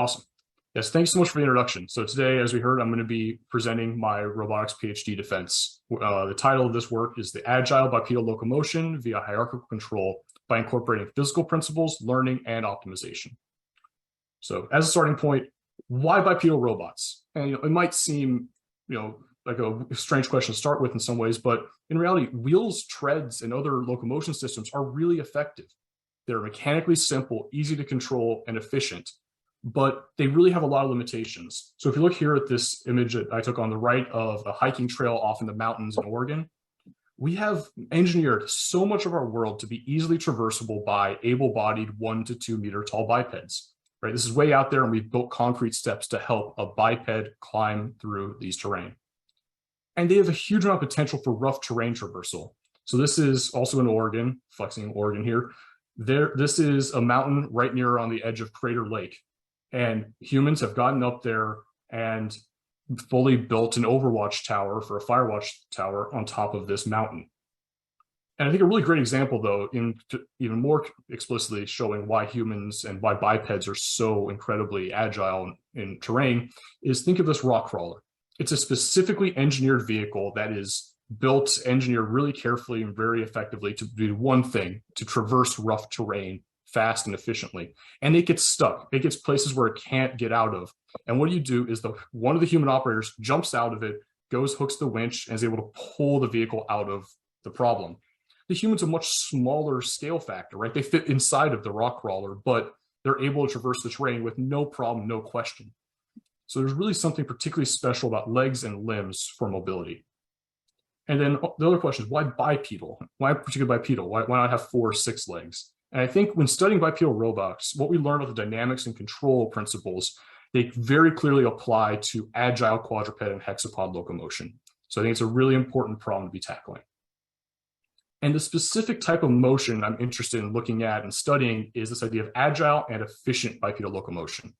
Awesome. Yes, thanks so much for the introduction. So today, as we heard, I'm going to be presenting my robotics PhD defense. The title of this work is the Agile Bipedal Locomotion via Hierarchical Control by incorporating physical principles, learning, and optimization. So as a starting point, why bipedal robots? And it might seem, like a strange question to start with in some ways, but in reality, wheels, treads, and other locomotion systems are really effective. They're mechanically simple, easy to control, and efficient, but they really have a lot of limitations. So if you look here at this image that I took on the right of a hiking trail off in the mountains in Oregon, we have engineered so much of our world to be easily traversable by able-bodied 1 to 2 meter tall bipeds. Right? This is way out there, and we've built concrete steps to help a biped climb through these terrain. And they have a huge amount of potential for rough terrain traversal. So this is also in Oregon, flexing Oregon here. This is a mountain right near on the edge of Crater Lake. And humans have gotten up there and fully built an overwatch tower for a firewatch tower on top of this mountain. And I think a really great example, though, even more explicitly showing why humans and why bipeds are so incredibly agile in terrain, is think of this rock crawler. It's a specifically engineered vehicle that is engineered really carefully and very effectively to do one thing, to traverse rough terrain fast and efficiently. And it gets stuck. It gets places where it can't get out of. And what you do is one of the human operators jumps out of it, hooks the winch, and is able to pull the vehicle out of the problem. The humans have a much smaller scale factor, right? They fit inside of the rock crawler, but they're able to traverse the terrain with no problem, no question. So there's really something particularly special about legs and limbs for mobility. And then the other question is, why bipedal? Why particularly bipedal? Why not have 4 or 6 legs? And I think when studying bipedal robots, what we learn about the dynamics and control principles, they very clearly apply to agile quadruped and hexapod locomotion. So I think it's a really important problem to be tackling. And the specific type of motion I'm interested in looking at and studying is this idea of agile and efficient bipedal locomotion.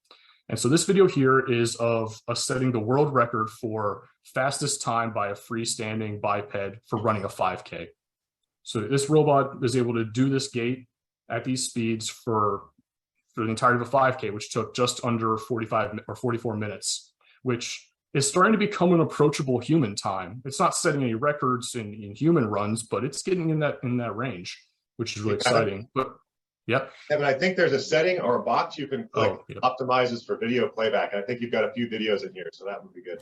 And so this video here is of us setting the world record for fastest time by a freestanding biped for running a 5K. So this robot is able to do this gait at these speeds for the entirety of a 5K, which took just under 45 or 44 minutes, which is starting to become an approachable human time. It's not setting any records in human runs, but it's getting in that range, which is really exciting. But yep. Evan, I think there's a setting or a box you can click optimizes for video playback. And I think you've got a few videos in here, so that would be good.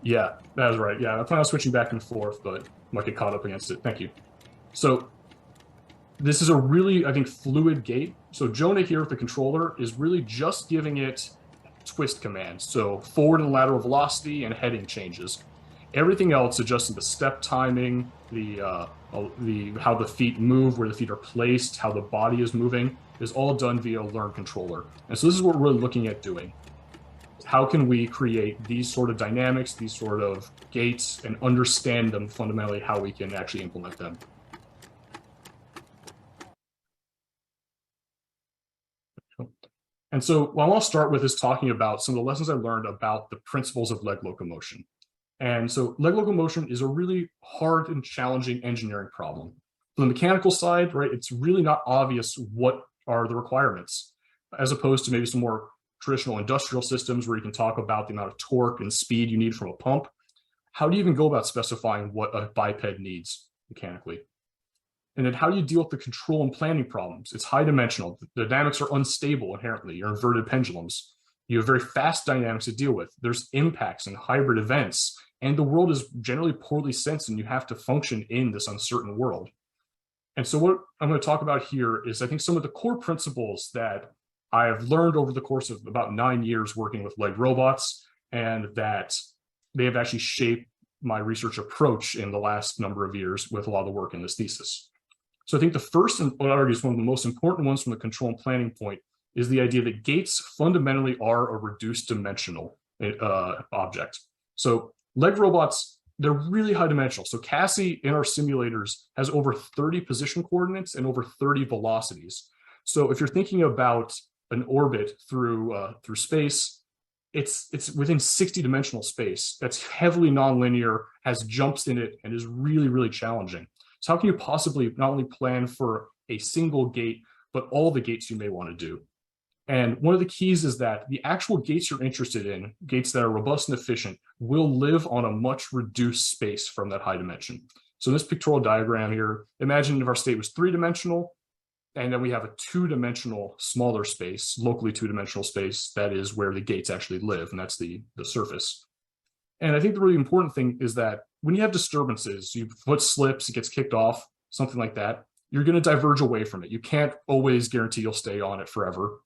Yeah, that is right. Yeah, I plan on switching back and forth, but might get caught up against it. Thank you. So this is a really, I think, fluid gait. So Jonah here with the controller is really just giving it twist commands. So forward and lateral velocity and heading changes. Everything else, adjusting the step timing, how the feet move, where the feet are placed, how the body is moving, is all done via a learned controller. And so this is what we're really looking at doing. How can we create these sort of dynamics, these sort of gaits, and understand them fundamentally, how we can actually implement them. And so what I want to start with is talking about some of the lessons I learned about the principles of leg locomotion. And so leg locomotion is a really hard and challenging engineering problem. From the mechanical side, right, it's really not obvious what are the requirements, as opposed to maybe some more traditional industrial systems where you can talk about the amount of torque and speed you need from a pump. How do you even go about specifying what a biped needs mechanically? And then how do you deal with the control and planning problems? It's high dimensional. The dynamics are unstable inherently. You're inverted pendulums. You have very fast dynamics to deal with. There's impacts and hybrid events, and the world is generally poorly sensed, and you have to function in this uncertain world. And so what I'm going to talk about here is, I think, some of the core principles that I have learned over the course of about 9 years working with leg robots, and that they have actually shaped my research approach in the last number of years with a lot of the work in this thesis. So I think the first, and what I argue is one of the most important ones from the control and planning point, is the idea that gaits fundamentally are a reduced dimensional object. So leg robots, they're really high dimensional. So Cassie in our simulators has over 30 position coordinates and over 30 velocities. So if you're thinking about an orbit through space, it's within 60 dimensional space. That's heavily nonlinear, has jumps in it, and is really, really challenging. So how can you possibly not only plan for a single gate, but all the gates you may want to do? And one of the keys is that the actual gates you're interested in, gates that are robust and efficient, will live on a much reduced space from that high dimension. So in this pictorial diagram here, imagine if our state was 3-dimensional, and then we have a 2-dimensional smaller space, locally 2-dimensional space, that is where the gates actually live, and that's the surface. And I think the really important thing is that when you have disturbances, your foot slips, it gets kicked off, something like that, you're going to diverge away from it. You can't always guarantee you'll stay on it forever.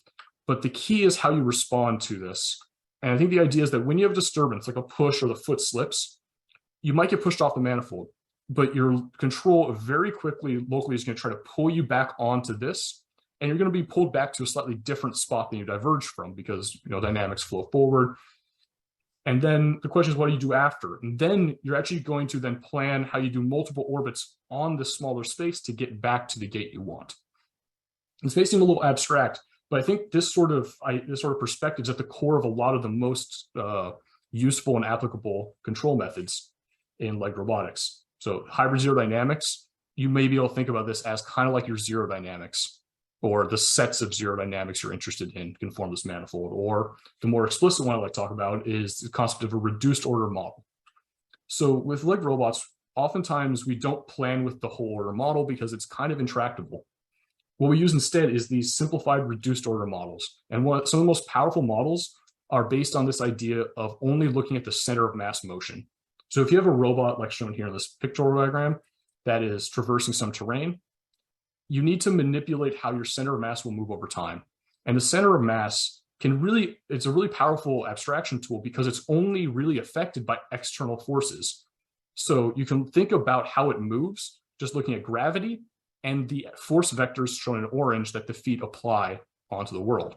But the key is how you respond to this. And I think the idea is that when you have a disturbance, like a push or the foot slips, you might get pushed off the manifold, but your control very quickly locally is going to try to pull you back onto this. And you're going to be pulled back to a slightly different spot than you diverged from because dynamics flow forward. And then the question is, what do you do after? And then you're actually going to then plan how you do multiple orbits on the smaller space to get back to the gate you want. This may seem a little abstract, but I think this sort of perspective is at the core of a lot of the most useful and applicable control methods in like robotics. So hybrid zero dynamics, you may be able to think about this as kind of like your zero dynamics, or the sets of zero dynamics you're interested in can form this manifold. Or the more explicit one I like to talk about is the concept of a reduced order model. So with like robots, oftentimes we don't plan with the whole order model because it's kind of intractable. What we use instead is these simplified reduced order models. And some of the most powerful models are based on this idea of only looking at the center of mass motion. So if you have a robot like shown here in this pictorial diagram that is traversing some terrain, you need to manipulate how your center of mass will move over time. And the center of mass it's a really powerful abstraction tool because it's only really affected by external forces. So you can think about how it moves just looking at gravity and the force vectors shown in orange that the feet apply onto the world.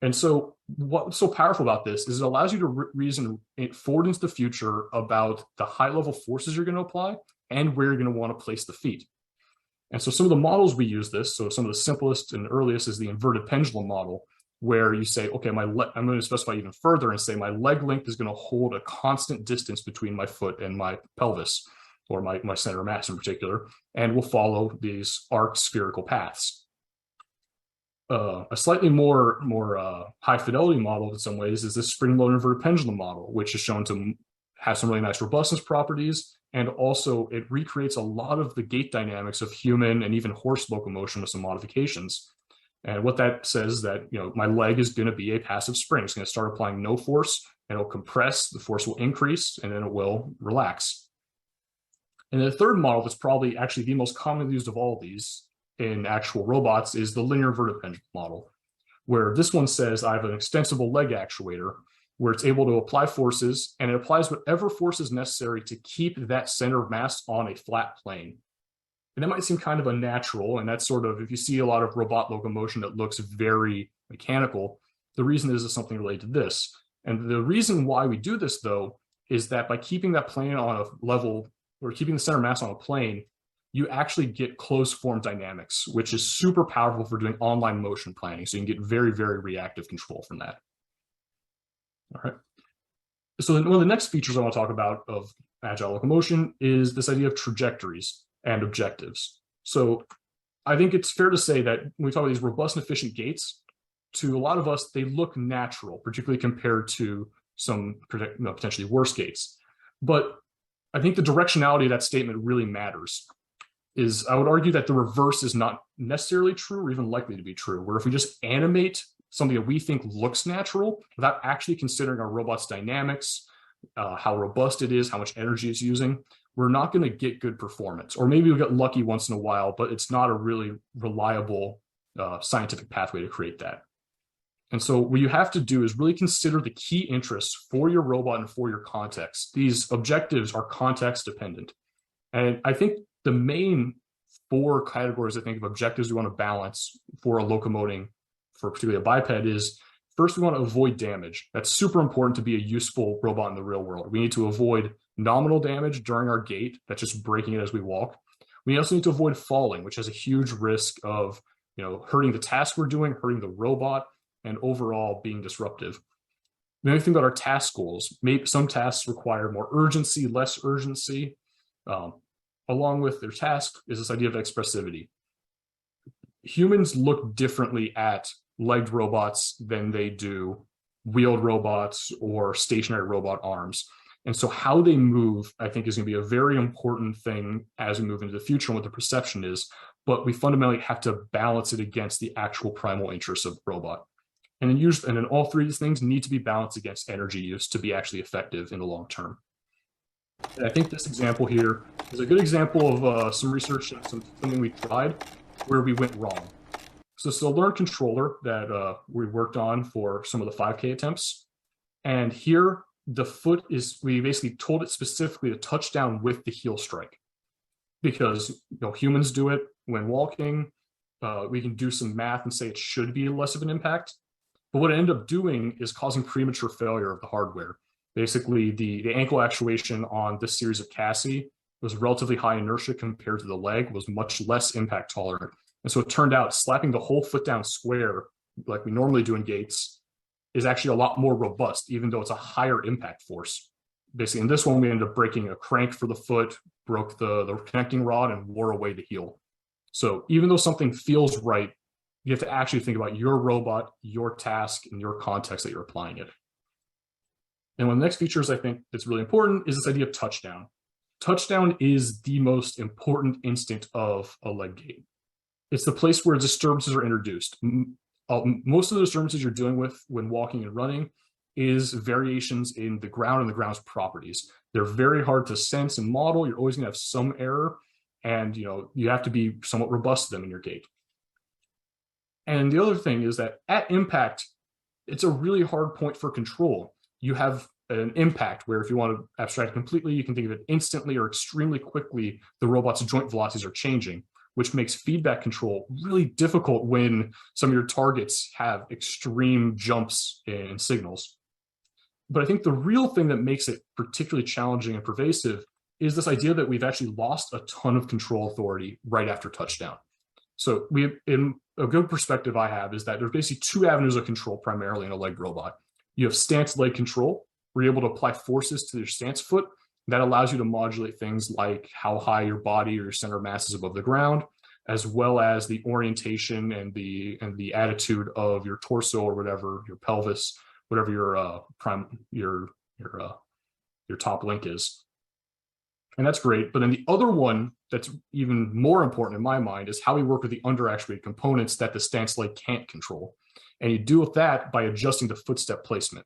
And so what's so powerful about this is it allows you to reason forward into the future about the high level forces you're going to apply and where you're going to want to place the feet. And so some of the models we use this, so some of the simplest and earliest is the inverted pendulum model, where you say, okay, I'm going to specify even further and say my leg length is going to hold a constant distance between my foot and my pelvis, or my center of mass in particular, and will follow these arced spherical paths. A slightly more high fidelity model in some ways is this spring-loaded inverted pendulum model, which is shown to have some really nice robustness properties. And also it recreates a lot of the gait dynamics of human and even horse locomotion with some modifications. And what that says is that, my leg is going to be a passive spring. It's going to start applying no force, and it'll compress, the force will increase, and then it will relax. And the third model that's probably actually the most commonly used of all of these in actual robots is the linear inverted pendulum model, where this one says I have an extensible leg actuator where it's able to apply forces, and it applies whatever force is necessary to keep that center of mass on a flat plane. And that might seem kind of unnatural, and that's sort of, if you see a lot of robot locomotion that looks very mechanical, the reason is something related to this. And the reason why we do this, though, is that by keeping that plane on a level, or keeping the center mass on a plane, you actually get closed form dynamics, which is super powerful for doing online motion planning. So you can get very, very reactive control from that. All right. So then one of the next features I want to talk about of agile locomotion is this idea of trajectories and objectives. So I think it's fair to say that when we talk about these robust and efficient gates, to a lot of us, they look natural, particularly compared to some potentially worse gates. But I think the directionality of that statement really matters. I would argue that the reverse is not necessarily true or even likely to be true, where if we just animate something that we think looks natural without actually considering our robot's dynamics, how robust it is, how much energy it's using, we're not going to get good performance. Or maybe we'll get lucky once in a while, but it's not a really reliable scientific pathway to create that. And so what you have to do is really consider the key interests for your robot and for your context. These objectives are context dependent. And I think the main 4 categories, I think, of objectives we want to balance for a locomoting, for particularly a biped, is first, we want to avoid damage. That's super important to be a useful robot in the real world. We need to avoid nominal damage during our gait, that's just breaking it as we walk. We also need to avoid falling, which has a huge risk of hurting the task we're doing, hurting the robot, and overall being disruptive. Then we think about our task goals. Maybe some tasks require more urgency, less urgency. Along with their task is this idea of expressivity. Humans look differently at legged robots than they do wheeled robots or stationary robot arms. And so how they move, I think, is going to be a very important thing as we move into the future and what the perception is. But we fundamentally have to balance it against the actual primal interests of the robot. And then all three of these things need to be balanced against energy use to be actually effective in the long term. And I think this example here is a good example of some research and something we tried where we went wrong. So it's a learned controller that we worked on for some of the 5K attempts. And here, the foot we basically told it specifically to touch down with the heel strike. Because humans do it when walking. We can do some math and say it should be less of an impact. But what it ended up doing is causing premature failure of the hardware. Basically, the ankle actuation on this series of chassis was relatively high inertia compared to the leg, was much less impact tolerant. And so it turned out slapping the whole foot down square, like we normally do in gates, is actually a lot more robust, even though it's a higher impact force. Basically, in this one, we ended up breaking a crank for the foot, broke the connecting rod, and wore away the heel. So even though something feels right, you have to actually think about your robot, your task, and your context that you're applying it. And one of the next features I think that's really important is this idea of touchdown. Touchdown is the most important instant of a leg gait. It's the place where disturbances are introduced. Most of the disturbances you're dealing with when walking and running is variations in the ground and the ground's properties. They're very hard to sense and model. You're always going to have some error, and you have to be somewhat robust to them in your gait. And the other thing is that at impact, it's a really hard point for control. You have an impact where if you want to abstract completely, you can think of it instantly or extremely quickly, the robot's joint velocities are changing, which makes feedback control really difficult when some of your targets have extreme jumps in signals. But I think the real thing that makes it particularly challenging and pervasive is this idea that we've actually lost a ton of control authority right after touchdown. So in a good perspective I have is that there's basically two avenues of control primarily in a leg robot. You have stance leg control, where you're able to apply forces to your stance foot. That allows you to modulate things like how high your body or your center of mass is above the ground, as well as the orientation and the attitude of your torso or whatever, your pelvis, whatever your top link is. And that's great. But then the other one that's even more important in my mind is how we work with the under-actuated components that the stance leg can't control. And you do with that by adjusting the footstep placement.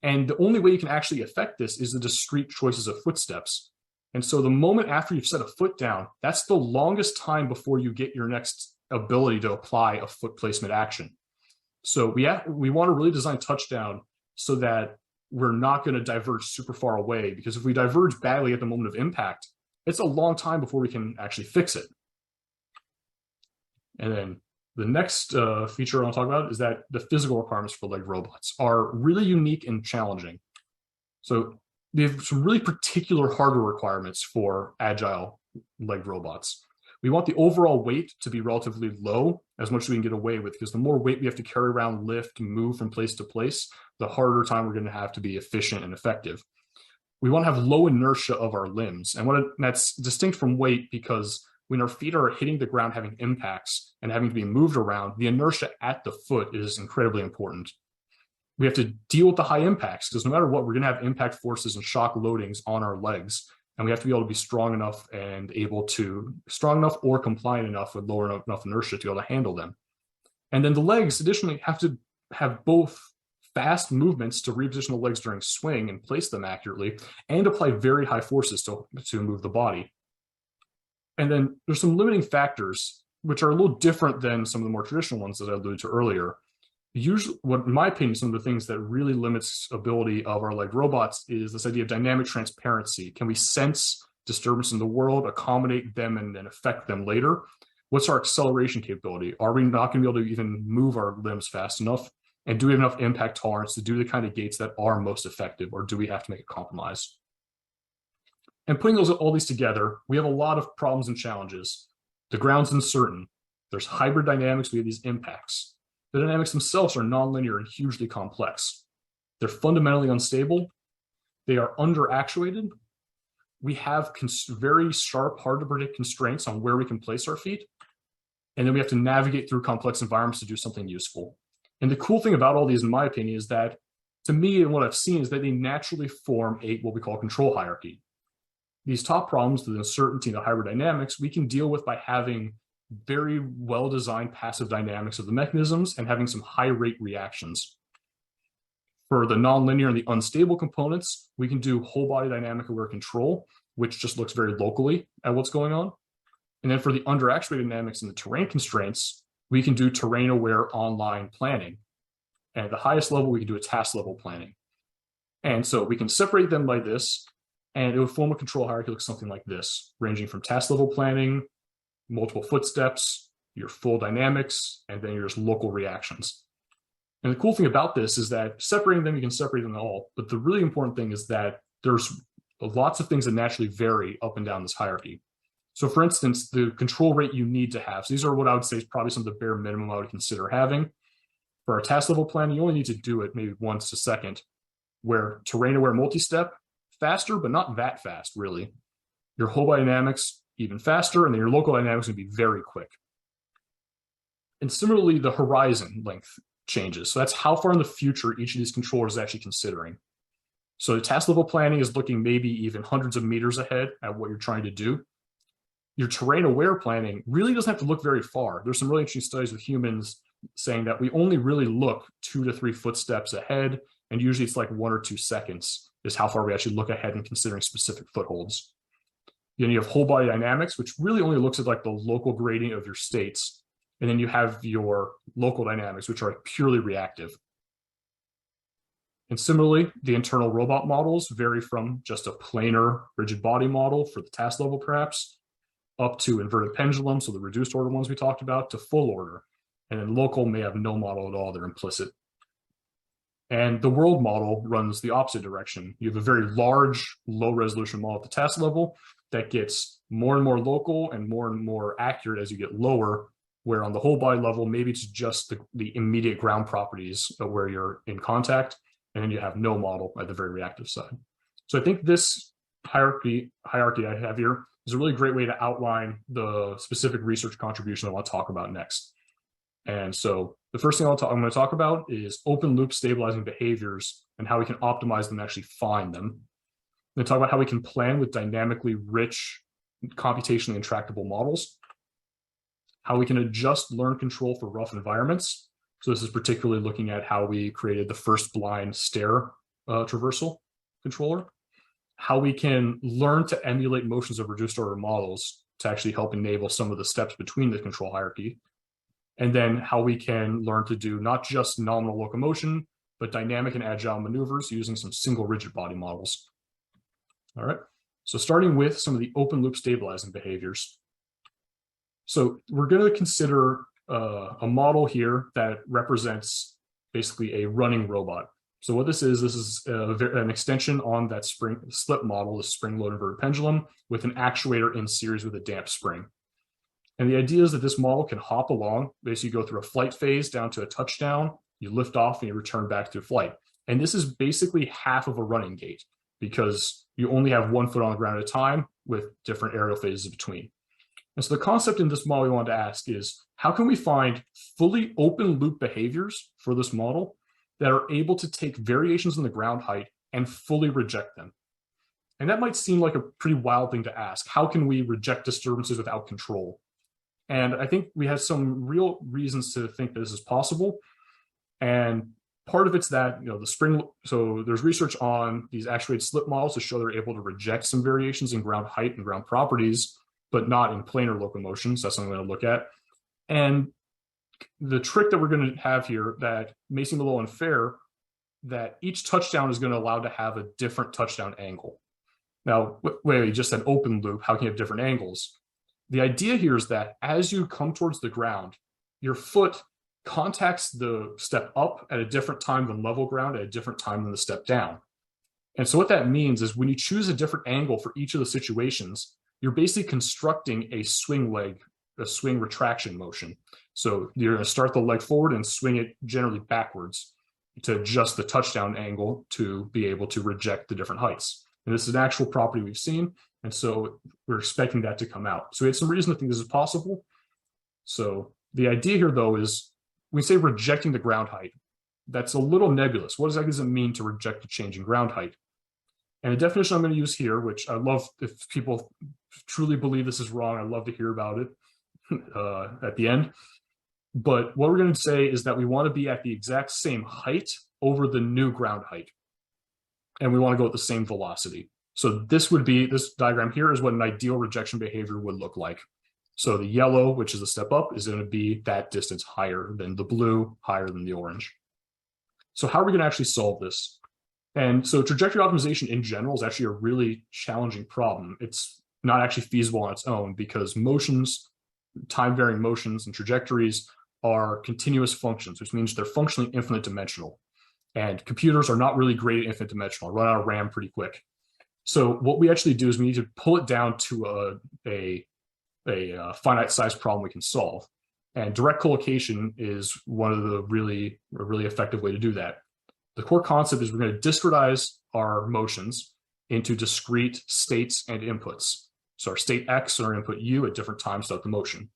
And the only way you can actually affect this is the discrete choices of footsteps. And so the moment after you've set a foot down, that's the longest time before you get your next ability to apply a foot placement action. So we want to really design touchdown so that we're not going to diverge super far away, because if we diverge badly at the moment of impact, it's a long time before we can actually fix it. And then the next feature I want to talk about is that the physical requirements for leg robots are really unique and challenging. So they have some really particular hardware requirements for agile leg robots. We want the overall weight to be relatively low, as much as we can get away with, because the more weight we have to carry around, lift, move from place to place, the harder time we're going to have to be efficient and effective. We want to have low inertia of our limbs. And that's distinct from weight, because when our feet are hitting the ground, having impacts and having to be moved around, the inertia at the foot is incredibly important. We have to deal with the high impacts, because no matter what, we're going to have impact forces and shock loadings on our legs. And we have to be able to be strong enough or compliant enough with lower enough inertia to be able to handle them. And then the legs additionally have to have both fast movements to reposition the legs during swing and place them accurately, and apply very high forces to move the body. And then there's some limiting factors, which are a little different than some of the more traditional ones that I alluded to earlier. Usually, in my opinion, some of the things that really limits ability of our leg robots is this idea of dynamic transparency. Can we sense disturbance in the world, accommodate them, and then affect them later? What's our acceleration capability? Are we not going to be able to even move our limbs fast enough? And do we have enough impact tolerance to do the kind of gaits that are most effective, or do we have to make a compromise? And putting all these together, we have a lot of problems and challenges. The ground's uncertain. There's hybrid dynamics. We have these impacts. The dynamics themselves are nonlinear and hugely complex. They're fundamentally unstable. They are under-actuated. We have very sharp, hard-to-predict constraints on where we can place our feet. And then we have to navigate through complex environments to do something useful. And the cool thing about all these, in my opinion, is that to me, and what I've seen is that they naturally form a what we call control hierarchy. These top problems, the uncertainty and the hybrid dynamics, we can deal with by having very well-designed passive dynamics of the mechanisms and having some high-rate reactions. For the nonlinear and the unstable components, we can do whole body dynamic aware control, which just looks very locally at what's going on. And then for the under-actuated dynamics and the terrain constraints, we can do terrain-aware online planning. And at the highest level, we can do a task-level planning. And so we can separate them by this, and it would form a control hierarchy looks something like this, ranging from task-level planning, multiple footsteps, your full dynamics, and then your local reactions. And the cool thing about this is that separating them, you can separate them all, but the really important thing is that there's lots of things that naturally vary up and down this hierarchy. So for instance, the control rate you need to have. So these are what I would say is probably some of the bare minimum I would consider having. For our task level planning, you only need to do it maybe once a second, where terrain aware multi-step, faster, but not that fast, really. Your whole body dynamics, even faster, and then your local dynamics would be very quick. And similarly, the horizon length changes. So that's how far in the future each of these controllers is actually considering. So the task level planning is looking maybe even hundreds of meters ahead at what you're trying to do. Your terrain aware planning really doesn't have to look very far. There's some really interesting studies with humans saying that we only really look 2 to 3 footsteps ahead, and usually it's like 1 or 2 seconds is how far we actually look ahead in considering specific footholds. Then you have whole body dynamics, which really only looks at like the local gradient of your states. And then you have your local dynamics, which are purely reactive. And similarly, the internal robot models vary from just a planar rigid body model for the task level perhaps, up to inverted pendulum, so the reduced order ones we talked about, to full order. And then local may have no model at all, they're implicit. And the world model runs the opposite direction. You have a very large, low resolution model at the task level that gets more and more local and more accurate as you get lower, where on the whole body level, maybe it's just the immediate ground properties of where you're in contact, and then you have no model at the very reactive side. So I think this hierarchy I have here is a really great way to outline the specific research contribution I want to talk about next. And so the first thing I'm going to talk about is open loop stabilizing behaviors and how we can optimize them and actually find them. I'm going to talk about how we can plan with dynamically rich, computationally intractable models, how we can adjust learn control for rough environments. So this is particularly looking at how we created the first blind stair traversal controller, how we can learn to emulate motions of reduced order models to actually help enable some of the steps between the control hierarchy, and then how we can learn to do not just nominal locomotion, but dynamic and agile maneuvers using some single rigid body models. All right, so starting with some of the open loop stabilizing behaviors. So we're going to consider a model here that represents basically a running robot. So what this is an extension on that spring slip model, the spring load inverted pendulum, with an actuator in series with a damp spring. And the idea is that this model can hop along. Basically, you go through a flight phase down to a touchdown, you lift off and you return back to flight. And this is basically half of a running gait because you only have 1 foot on the ground at a time with different aerial phases between. And so the concept in this model we wanted to ask is, how can we find fully open loop behaviors for this model that are able to take variations in the ground height and fully reject them? And that might seem like a pretty wild thing to ask. How can we reject disturbances without control? And I think we have some real reasons to think that this is possible. And part of it's that, the spring, so there's research on these actuated slip models to show they're able to reject some variations in ground height and ground properties, but not in planar locomotion. So that's something I'm going to look at. And the trick that we're going to have here that may seem a little unfair, that each touchdown is going to allow to have a different touchdown angle. Now, wait, you just said open loop, how can you have different angles? The idea here is that as you come towards the ground, your foot contacts the step up at a different time than level ground at a different time than the step down. And so what that means is when you choose a different angle for each of the situations, you're basically constructing a swing leg, a swing retraction motion. So you're going to start the leg forward and swing it generally backwards to adjust the touchdown angle to be able to reject the different heights. And this is an actual property we've seen. And so we're expecting that to come out. So we had some reason to think this is possible. So the idea here, though, is we say rejecting the ground height. That's a little nebulous. What exactly does it mean to reject the change in ground height? And the definition I'm going to use here, which I love, if people truly believe this is wrong, I'd love to hear about it at the end. But what we're going to say is that we want to be at the exact same height over the new ground height. And we want to go at the same velocity. So this diagram here is what an ideal rejection behavior would look like. So the yellow, which is a step up, is going to be that distance higher than the blue, higher than the orange. So how are we going to actually solve this? And so trajectory optimization in general is actually a really challenging problem. It's not actually feasible on its own because motions, time-varying motions and trajectories are continuous functions, which means they're functionally infinite dimensional. And computers are not really great at infinite dimensional, run out of RAM pretty quick. So what we actually do is we need to pull it down to a finite size problem we can solve. And direct collocation is one of the really effective way to do that. The core concept is we're going to discretize our motions into discrete states and inputs. So our state X and our input U at different times throughout the motion.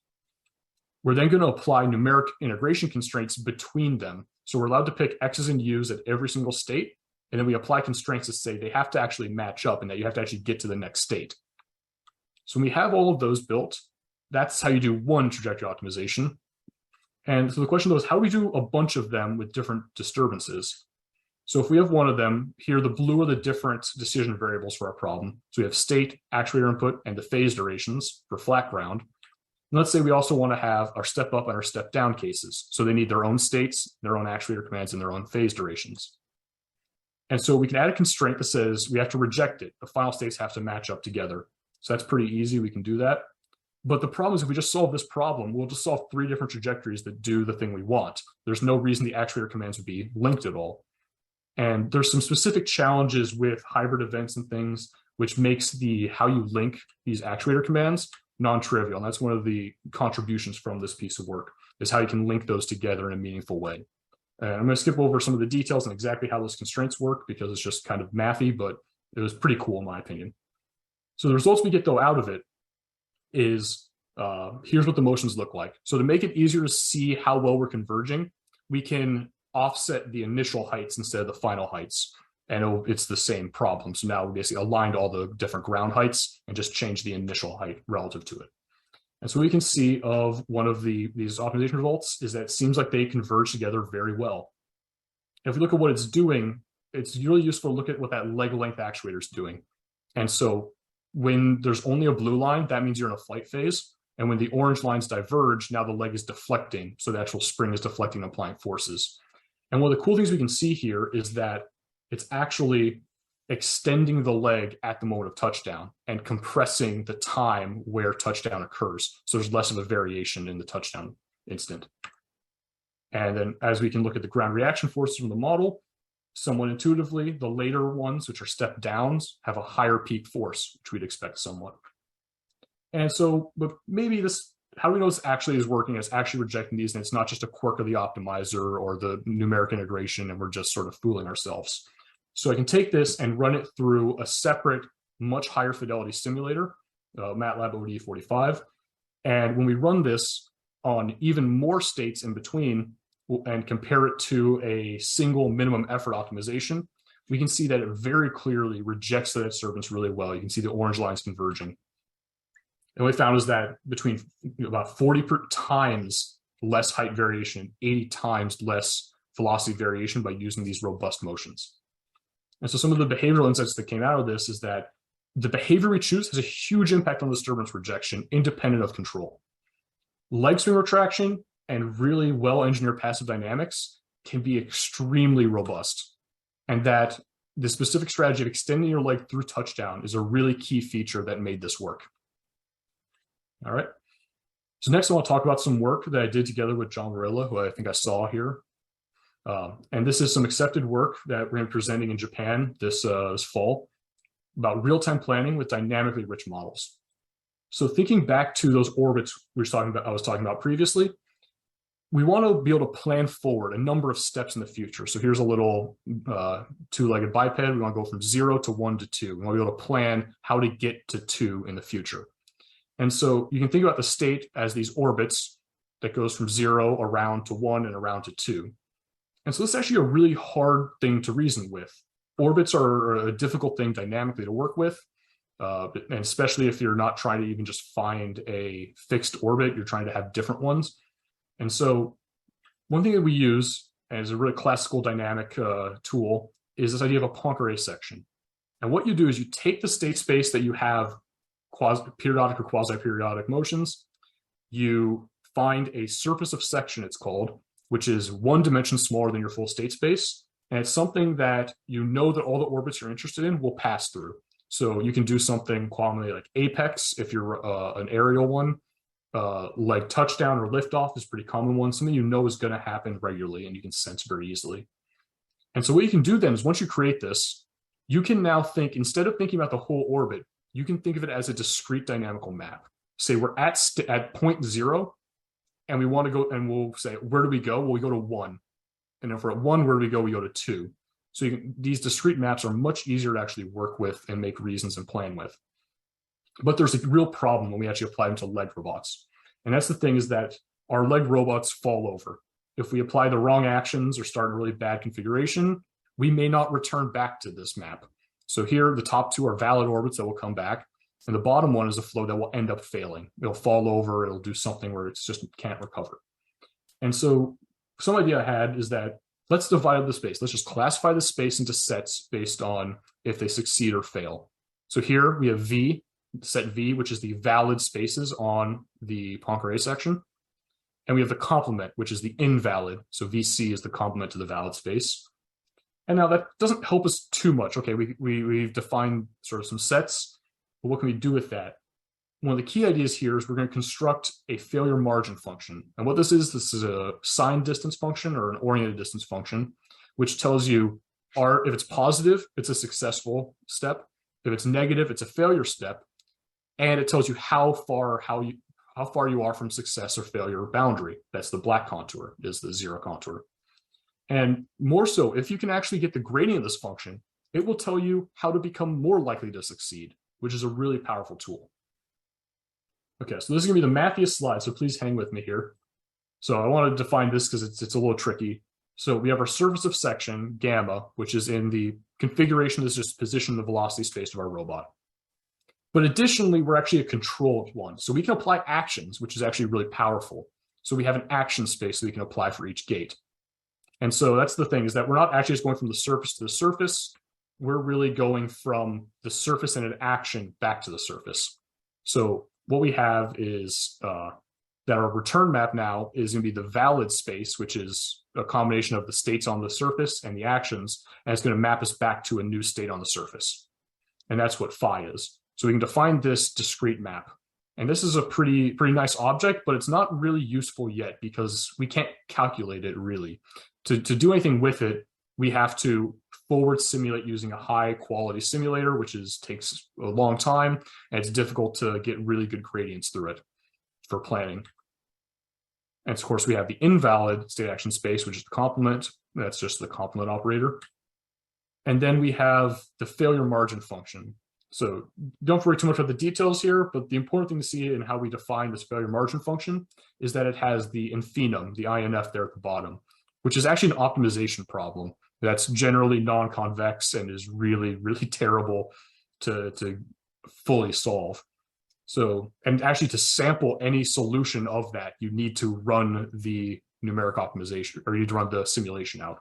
We're then going to apply numeric integration constraints between them. So we're allowed to pick X's and U's at every single state. And then we apply constraints to say they have to actually match up and that you have to actually get to the next state. So when we have all of those built, that's how you do one trajectory optimization. And so the question though is how do we do a bunch of them with different disturbances? So if we have one of them, here the blue are the different decision variables for our problem. So we have state, actuator input, and the phase durations for flat ground. And let's say we also want to have our step up and our step down cases. So they need their own states, their own actuator commands, and their own phase durations. And so we can add a constraint that says we have to reject it. The final states have to match up together. So that's pretty easy. We can do that. But the problem is if we just solve this problem, we'll just solve 3 different trajectories that do the thing we want. There's no reason the actuator commands would be linked at all. And there's some specific challenges with hybrid events and things, which makes how you link these actuator commands non-trivial. And that's one of the contributions from this piece of work, is how you can link those together in a meaningful way. And I'm going to skip over some of the details and exactly how those constraints work because it's just kind of mathy, but it was pretty cool in my opinion. So the results we get though out of it is here's what the motions look like. So to make it easier to see how well we're converging, we can offset the initial heights instead of the final heights. And it's the same problem. So now we basically aligned all the different ground heights and just changed the initial height relative to it. And so we can see of one of these optimization results is that it seems like they converge together very well. If we look at what it's doing, it's really useful to look at what that leg length actuator is doing. And so when there's only a blue line, that means you're in a flight phase. And when the orange lines diverge, now the leg is deflecting. So the actual spring is deflecting and applying forces. And one of the cool things we can see here is that it's actually extending the leg at the moment of touchdown and compressing the time where touchdown occurs. So there's less of a variation in the touchdown instant. And then as we can look at the ground reaction forces from the model, somewhat intuitively, the later ones, which are step downs, have a higher peak force, which we'd expect somewhat. And so, but maybe how do we know this actually is working? It's actually rejecting these, and it's not just a quirk of the optimizer or the numeric integration, and we're just sort of fooling ourselves. So I can take this and run it through a separate, much higher fidelity simulator, MATLAB ODE45. And when we run this on even more states in between and compare it to a single minimum effort optimization, we can see that it very clearly rejects the disturbance really well. You can see the orange lines converging. And what we found is that between about 40 times less height variation, 80 times less velocity variation by using these robust motions. And so some of the behavioral insights that came out of this is that the behavior we choose has a huge impact on disturbance rejection, independent of control. Leg swing retraction and really well-engineered passive dynamics can be extremely robust. And that the specific strategy of extending your leg through touchdown is a really key feature that made this work. All right. So next I want to talk about some work that I did together with John Varela, who I think I saw here. And this is some accepted work that we're going to be presenting in Japan this fall about real-time planning with dynamically rich models. So thinking back to those orbits I was talking about previously, we want to be able to plan forward a number of steps in the future. So here's a little two-legged biped. We want to go from 0 to 1 to 2. We want to be able to plan how to get to 2 in the future. And so you can think about the state as these orbits. that goes from 0 around to 1 and around to 2. And so this is actually a really hard thing to reason with. Orbits are a difficult thing dynamically to work with, and especially if you're not trying to even just find a fixed orbit, you're trying to have different ones. And so one thing that we use as a really classical dynamic tool is this idea of a Poincare section. And what you do is you take the state space that you have periodic or quasi-periodic motions, you find a surface of section, it's called, which is one dimension smaller than your full state space. And it's something that you know that all the orbits you're interested in will pass through. So you can do something commonly like apex if you're an aerial one, like touchdown or liftoff is a pretty common one, something you know is going to happen regularly and you can sense very easily. And so what you can do then is once you create this, you can now think, instead of thinking about the whole orbit, you can think of it as a discrete dynamical map. Say we're at point 0, and we want to go, and we'll say, where do we go? Well, we go to 1. And if we're at 1, where do we go? We go to 2. So these discrete maps are much easier to actually work with and make reasons and plan with. But there's a real problem when we actually apply them to leg robots. And that's the thing, is that our leg robots fall over. If we apply the wrong actions or start in a really bad configuration, we may not return back to this map. So here, the top 2 are valid orbits that will come back. And the bottom one is a flow that will end up failing. It'll fall over, it'll do something where it's just can't recover. And so some idea I had is that let's divide the space. Let's just classify the space into sets based on if they succeed or fail. So here we have V, set V, which is the valid spaces on the Poincare section. And we have the complement, which is the invalid. So VC is the complement to the valid space. And now that doesn't help us too much. Okay, we've defined sort of some sets, but what can we do with that? One of the key ideas here is we're going to construct a failure margin function. And what this is a sign distance function or an oriented distance function, which tells you if it's positive, it's a successful step. If it's negative, it's a failure step. And it tells you how far you are from success or failure boundary. That's the black contour, is the 0 contour. And more so, if you can actually get the gradient of this function, it will tell you how to become more likely to succeed, which is a really powerful tool. Okay, so this is going to be the mathiest slide, so please hang with me here. So I want to define this because it's a little tricky. So we have our surface of section, gamma, which is in the configuration that's just position the velocity space of our robot. But additionally, we're actually a controlled one. So we can apply actions, which is actually really powerful. So we have an action space that we can apply for each gate. And so that's the thing, is that we're not actually just going from the surface to the surface. We're really going from the surface and an action back to the surface. So what we have is that our return map now is going to be the valid space, which is a combination of the states on the surface and the actions, and it's going to map us back to a new state on the surface. And that's what phi is. So we can define this discrete map. And this is a pretty nice object, but it's not really useful yet because we can't calculate it really. To do anything with it, we have to forward simulate using a high quality simulator, which takes a long time, and it's difficult to get really good gradients through it for planning. And of course, we have the invalid state action space, which is the complement. That's just the complement operator. And then we have the failure margin function. So don't worry too much about the details here, but the important thing to see in how we define this failure margin function is that it has the infinitum, the INF there at the bottom, which is actually an optimization problem that's generally non-convex and is really, really terrible to fully solve. So, and actually to sample any solution of that, you need to run the numeric optimization, or you need to run the simulation out.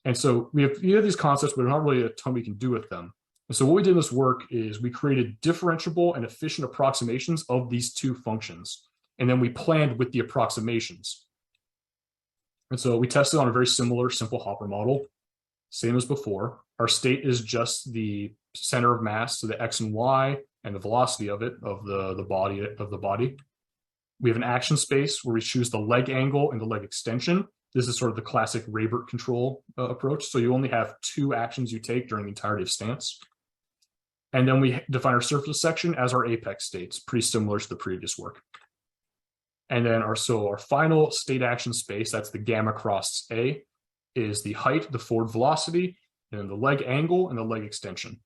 And so we have these concepts, but there's not really a ton we can do with them. And so what we did in this work is we created differentiable and efficient approximations of these two functions. And then we planned with the approximations. And so we tested on a very similar simple Hopper model, same as before. Our state is just the center of mass, so the x and y, and the velocity of it, of the body. We have an action space where we choose the leg angle and the leg extension. This is sort of the classic Rabert control approach. So you only have 2 actions you take during the entirety of stance. And then we define our surface section as our apex states, pretty similar to the previous work. And then our final state action space, that's the gamma cross A, is the height, the forward velocity, and then the leg angle and the leg extension.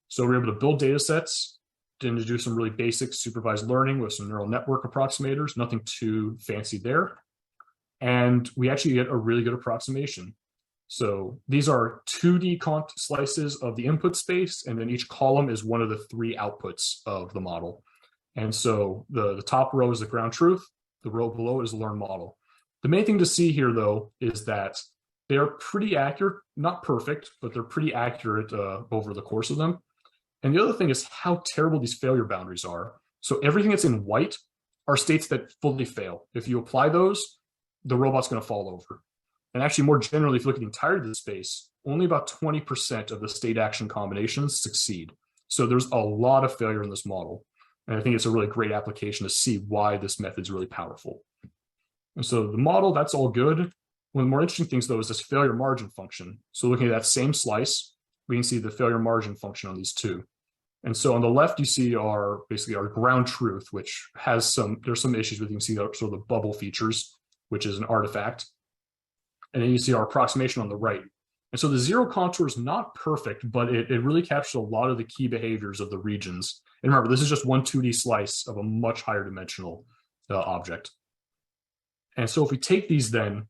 So we're able to build data sets to do some really basic supervised learning with some neural network approximators, nothing too fancy there. And we actually get a really good approximation. So these are 2D cont slices of the input space, and then each column is one of the 3 outputs of the model. And so the top row is the ground truth, the row below is the learned model. The main thing to see here, though, is that they're pretty accurate, not perfect, but they're pretty accurate over the course of them. And the other thing is how terrible these failure boundaries are. So everything that's in white are states that fully fail. If you apply those, the robot's going to fall over. And actually, more generally, if you look at the entirety of the space, only about 20% of the state action combinations succeed. So there's a lot of failure in this model. And I think it's a really great application to see why this method is really powerful. And so the model, that's all good. One of the more interesting things, though, is this failure margin function. So looking at that same slice, we can see the failure margin function on these two. And so on the left, you see basically our ground truth, which has there's some issues with, you can see sort of the bubble features, which is an artifact. And then you see our approximation on the right. And so the zero contour is not perfect, but it really captures a lot of the key behaviors of the regions. And remember, this is just one 2D slice of a much higher dimensional object. And so if we take these then,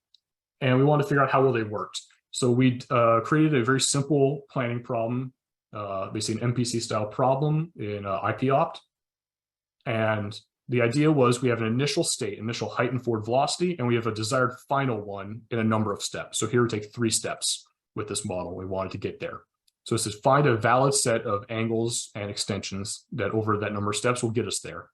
and we want to figure out how well they worked. So we created a very simple planning problem, basically an MPC style problem in IPOpt. And the idea was we have an initial state, initial height and forward velocity, and we have a desired final one in a number of steps. So here we take 3 steps with this model. We wanted to get there. So it says find a valid set of angles and extensions that over that number of steps will get us there.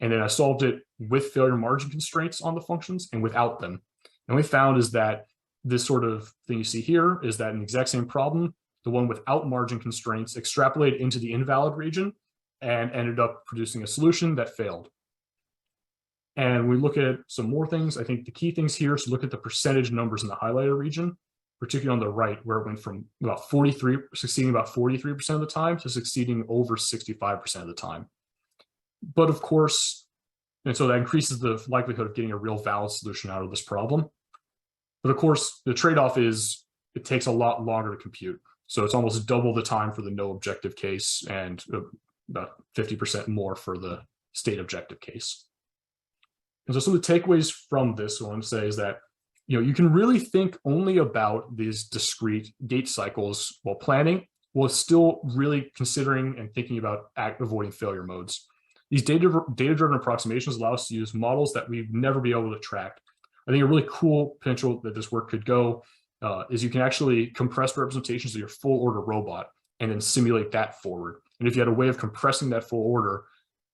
And then I solved it with failure margin constraints on the functions and without them. And what we found is that this sort of thing you see here is that in the exact same problem, the one without margin constraints extrapolated into the invalid region and ended up producing a solution that failed. And we look at some more things. I think the key things here is to look at the percentage numbers in the highlighted region, particularly on the right, where it went from succeeding about 43% of the time to succeeding over 65% of the time. But of course, and so that increases the likelihood of getting a real valid solution out of this problem. But of course, the trade-off is it takes a lot longer to compute. So it's almost double the time for the no objective case and about 50% more for the state objective case. And so some of the takeaways from this, I want to say, is that you can really think only about these discrete gate cycles while planning, while still really considering and thinking about avoiding failure modes. These data-driven approximations allow us to use models that we'd never be able to track. I think a really cool potential that this work could go is you can actually compress representations of your full order robot and then simulate that forward. And if you had a way of compressing that full order,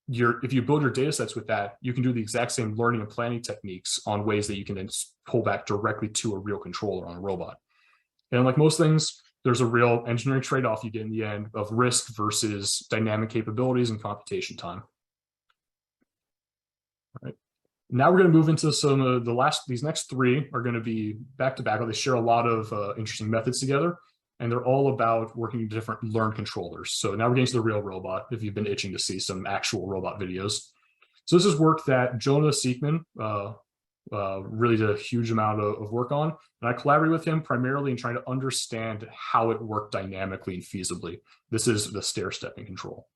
if you build your data sets with that, you can do the exact same learning and planning techniques on ways that you can then pull back directly to a real controller on a robot. And like most things, there's a real engineering trade-off you get in the end of risk versus dynamic capabilities and computation time. All right. Now we're going to move into some of these next 3 are going to be back-to-back. They share a lot of interesting methods together, and they're all about working with different learned controllers. So now we're getting to the real robot, if you've been itching to see some actual robot videos. So this is work that Jonah Siekman really did a huge amount of work on. And I collaborated with him primarily in trying to understand how it worked dynamically and feasibly. This is the stair stepping control.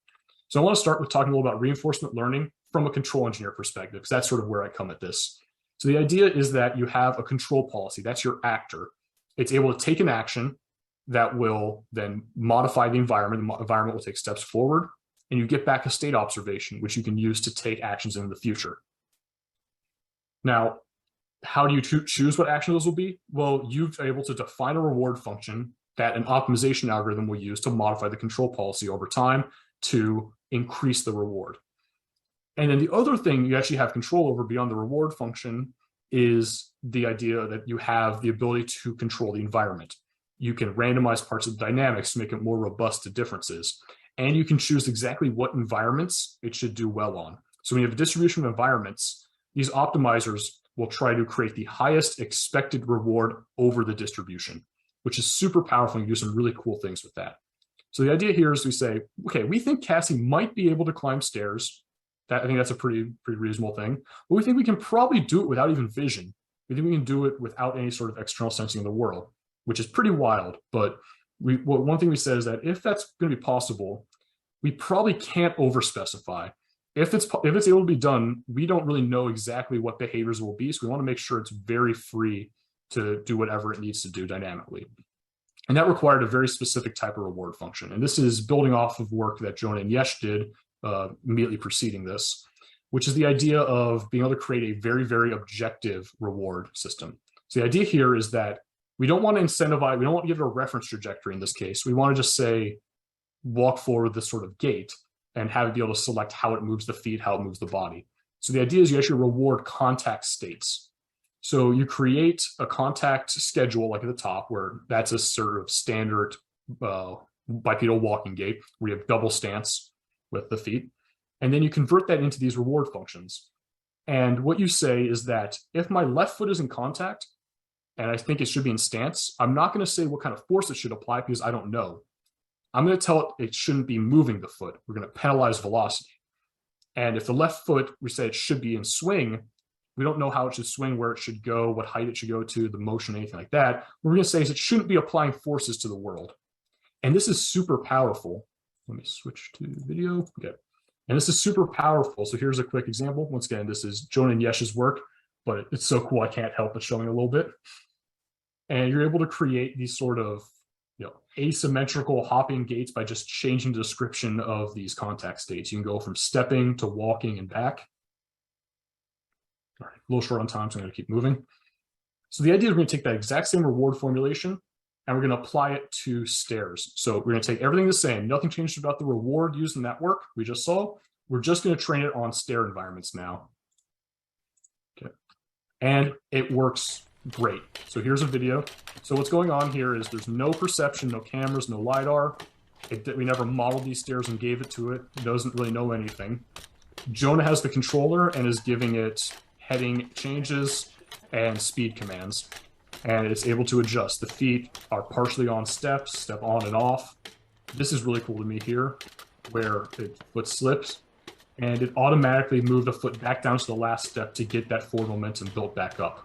So I want to start with talking a little about reinforcement learning from a control engineer perspective, because that's sort of where I come at this. So the idea is that you have a control policy. That's your actor. It's able to take an action that will then modify the environment. The environment will take steps forward, and you get back a state observation, which you can use to take actions in the future. Now, how do you choose what action those will be? Well, you're able to define a reward function that an optimization algorithm will use to modify the control policy over time to increase the reward. And then the other thing you actually have control over beyond the reward function is the idea that you have the ability to control the environment. You can randomize parts of the dynamics to make it more robust to differences. And you can choose exactly what environments it should do well on. So when you have a distribution of environments, these optimizers will try to create the highest expected reward over the distribution, which is super powerful. And you do some really cool things with that. So the idea here is we say, okay, we think Cassie might be able to climb stairs. I think that's a pretty reasonable thing. But we think we can probably do it without even vision. We think we can do it without any sort of external sensing in the world, which is pretty wild. But one thing we said is that if that's going to be possible, we probably can't overspecify. If it's able to be done, we don't really know exactly what behaviors will be. So we want to make sure it's very free to do whatever it needs to do dynamically. And that required a very specific type of reward function. And this is building off of work that Jonah and Yesh did immediately preceding this, which is the idea of being able to create a very, very objective reward system. So the idea here is that we don't want to incentivize, we don't want to give it a reference trajectory in this case. We want to just say, walk forward this sort of gait and have it be able to select how it moves the feet, how it moves the body. So the idea is you actually reward contact states. So you create a contact schedule like at the top where that's a sort of standard bipedal walking gait where you have double stance with the feet. And then you convert that into these reward functions. And what you say is that if my left foot is in contact, and I think it should be in stance, I'm not going to say what kind of force it should apply because I don't know. I'm going to tell it shouldn't be moving the foot. We're going to penalize velocity. And if the left foot, we say it should be in swing, we don't know how it should swing, where it should go, what height it should go to, the motion, anything like that. What we're going to say is it shouldn't be applying forces to the world. And this is super powerful. Let me switch to video. Okay. And this is super powerful. So here's a quick example. Once again, this is Jonah and Yesh's work, but it's so cool I can't help but showing a little bit. And you're able to create these sort of asymmetrical hopping gaits by just changing the description of these contact states. You can go from stepping to walking and back. All right, a little short on time, so I'm going to keep moving. So the idea is we're going to take that exact same reward formulation and we're going to apply it to stairs. So we're going to take everything the same. Nothing changed about the reward used in that work we just saw. We're just going to train it on stair environments now. Okay. And it works great. So here's a video. So what's going on here is there's no perception, no cameras, no LiDAR. We never modeled these stairs and gave it to it. It doesn't really know anything. Jonah has the controller and is giving it heading changes and speed commands. And it's able to adjust. The feet are partially on steps, step on and off. This is really cool to me here, where the foot slips and it automatically moved the foot back down to the last step to get that forward momentum built back up.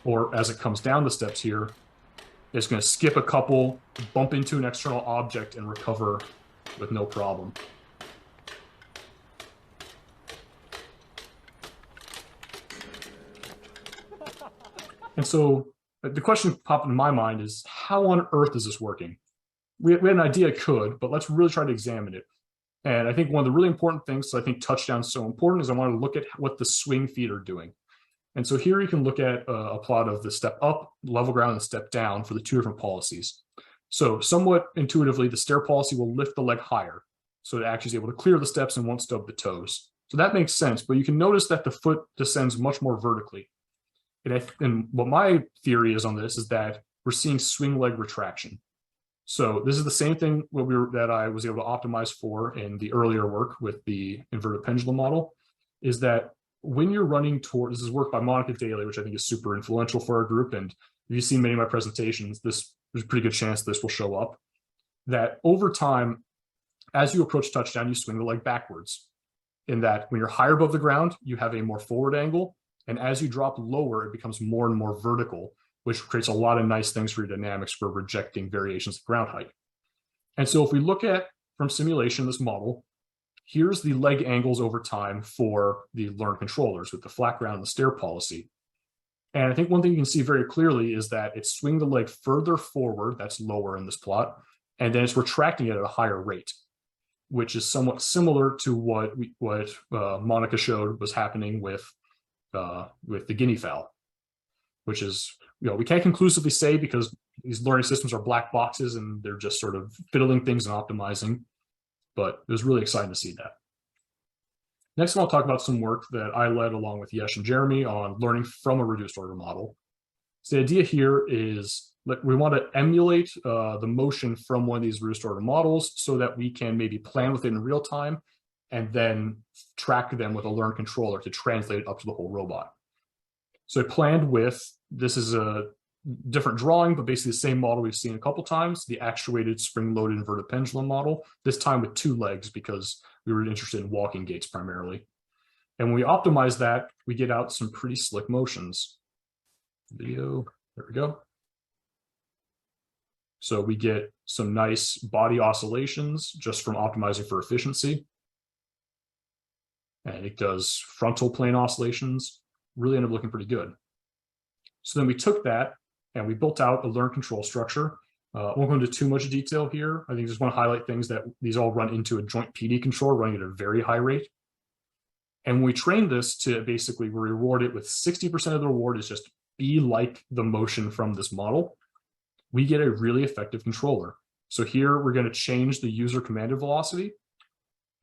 Or as it comes down the steps here, it's going to skip a couple, bump into an external object, and recover with no problem. And so the question popped in my mind is, how on earth is this working? We had an idea it could, but let's really try to examine it. And I think one of the really important things, so I think touchdown's so important, is I want to look at what the swing feet are doing. And so here you can look at a plot of the step up, level ground, and step down for the two different policies. So somewhat intuitively, the stair policy will lift the leg higher. So it actually is able to clear the steps and won't stub the toes. So that makes sense, but you can notice that the foot descends much more vertically. And what my theory is on this is that we're seeing swing leg retraction. So this is the same thing that I was able to optimize for in the earlier work with the inverted pendulum model, is that when you're running towards, this is work by Monica Daly, which I think is super influential for our group. And if you've seen many of my presentations, there's a pretty good chance this will show up, that over time, as you approach touchdown, you swing the leg backwards. In that when you're higher above the ground, you have a more forward angle. And as you drop lower, it becomes more and more vertical, which creates a lot of nice things for your dynamics for rejecting variations of ground height. And so if we look at, from simulation, this model, here's the leg angles over time for the learned controllers with the flat ground and the stair policy. And I think one thing you can see very clearly is that it's swinging the leg further forward, that's lower in this plot, and then it's retracting it at a higher rate, which is somewhat similar to what Monica showed was happening with the guinea fowl, which is, we can't conclusively say because these learning systems are black boxes and they're just sort of fiddling things and optimizing. But it was really exciting to see that. Next, I'll talk about some work that I led along with Yesh and Jeremy on learning from a reduced order model. So the idea here is we want to emulate the motion from one of these reduced order models so that we can maybe plan with it in real time and then track them with a learned controller to translate it up to the whole robot. So I planned with, this is a different drawing, but basically the same model we've seen a couple times, the actuated spring-loaded inverted pendulum model, this time with two legs because we were interested in walking gaits primarily. And when we optimize that, we get out some pretty slick motions. Video, there we go. So we get some nice body oscillations just from optimizing for efficiency. And it does frontal plane oscillations, really ended up looking pretty good. So then we took that and we built out a learn control structure. I won't go into too much detail here. I think I just want to highlight things that these all run into a joint PD controller running at a very high rate. And when we trained this to basically reward it with 60% of the reward is just be like the motion from this model, we get a really effective controller. So here we're going to change the user commanded velocity,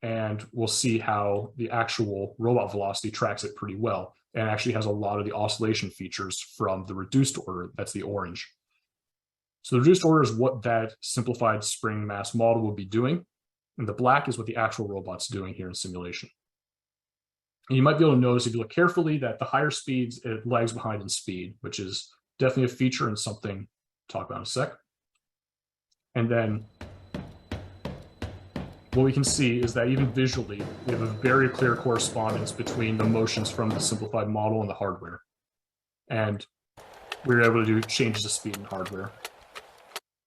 and we'll see how the actual robot velocity tracks it pretty well and actually has a lot of the oscillation features from the reduced order. That's the orange. So the reduced order is what that simplified spring mass model will be doing. And the black is what the actual robot's doing here in simulation. And you might be able to notice if you look carefully that the higher speeds, it lags behind in speed, which is definitely a feature and something to talk about in a sec. And then what we can see is that even visually, we have a very clear correspondence between the motions from the simplified model and the hardware. And we were able to do changes of speed in hardware.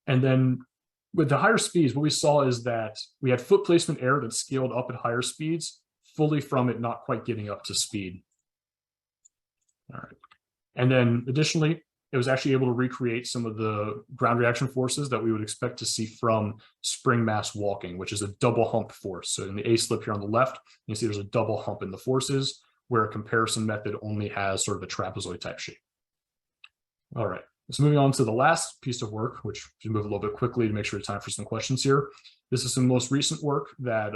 And then with the higher speeds, what we saw is that we had foot placement error that scaled up at higher speeds, fully from it not quite getting up to speed. All right. And then additionally, it was actually able to recreate some of the ground reaction forces that we would expect to see from spring mass walking, which is a double hump force. So in the A slip here on the left, you see there's a double hump in the forces, where a comparison method only has sort of a trapezoid type shape. All right. So moving on to the last piece of work, which we move a little bit quickly to make sure we have time for some questions here. This is some most recent work that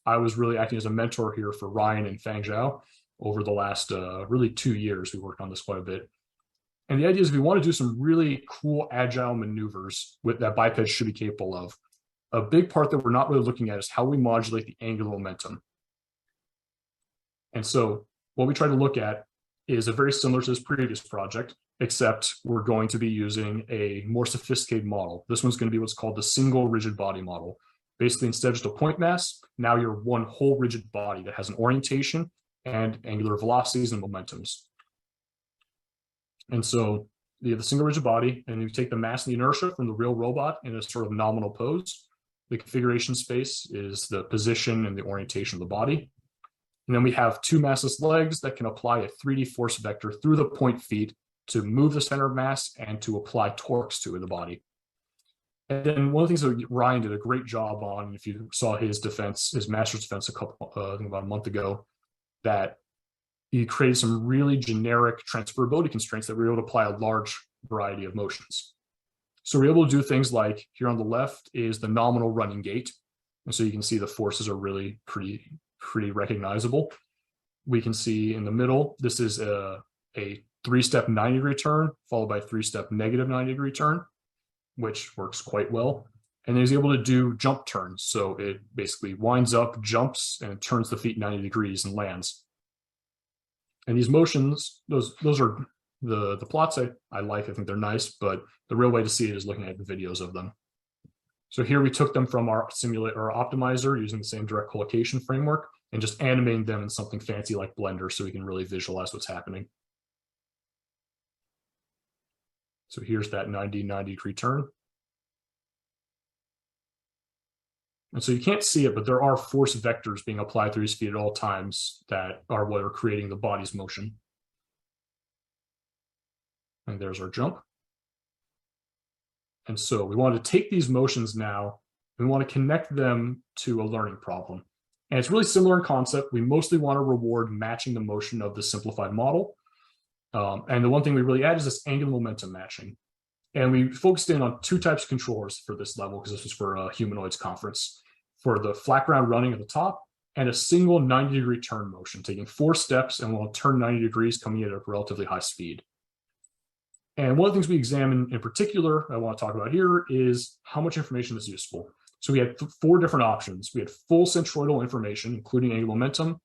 I was really acting as a mentor here for Ryan and Fang Zhao over the last really 2 years. We worked on this quite a bit. And the idea is we want to do some really cool agile maneuvers that bipeds should be capable of. A big part that we're not really looking at is how we modulate the angular momentum. And so what we try to look at is a very similar to this previous project, except we're going to be using a more sophisticated model. This one's going to be what's called the single rigid body model. Basically, instead of just a point mass, now you're one whole rigid body that has an orientation and angular velocities and momentums. And so you have the single rigid body, and you take the mass and the inertia from the real robot in a sort of nominal pose. The configuration space is the position and the orientation of the body. And then we have two massless legs that can apply a 3D force vector through the point feet to move the center of mass and to apply torques to in the body. And then one of the things that Ryan did a great job on, if you saw his defense, his master's defense I think about a month ago, that he created some really generic transferability constraints that we were able to apply a large variety of motions. So we're able to do things like here on the left is the nominal running gait. And so you can see the forces are really pretty recognizable. We can see in the middle, this is a 3-step 90-degree turn followed by a 3-step negative 90-degree turn, which works quite well. And he's able to do jump turns. So it basically winds up, jumps, and it turns the feet 90 degrees and lands. And these motions, those are the plots I like. I think they're nice, but the real way to see it is looking at the videos of them. So here we took them from our simulator or optimizer using the same direct collocation framework and just animating them in something fancy like Blender so we can really visualize what's happening. So here's that 90-degree turn. And so you can't see it, but there are force vectors being applied through his feet at all times that are what are creating the body's motion. And there's our jump. And so we want to take these motions now, and we want to connect them to a learning problem. And it's really similar in concept. We mostly want to reward matching the motion of the simplified model. And the one thing we really add is this angular momentum matching. And we focused in on 2 types of controllers for this level, because this was for a humanoids conference, for the flat ground running at the top and a single 90-degree turn motion, taking 4 steps and we'll turn 90 degrees coming in at a relatively high speed. And one of the things we examine in particular I want to talk about here is how much information is useful. So we had 4 different options. We had full centroidal information, including angular momentum.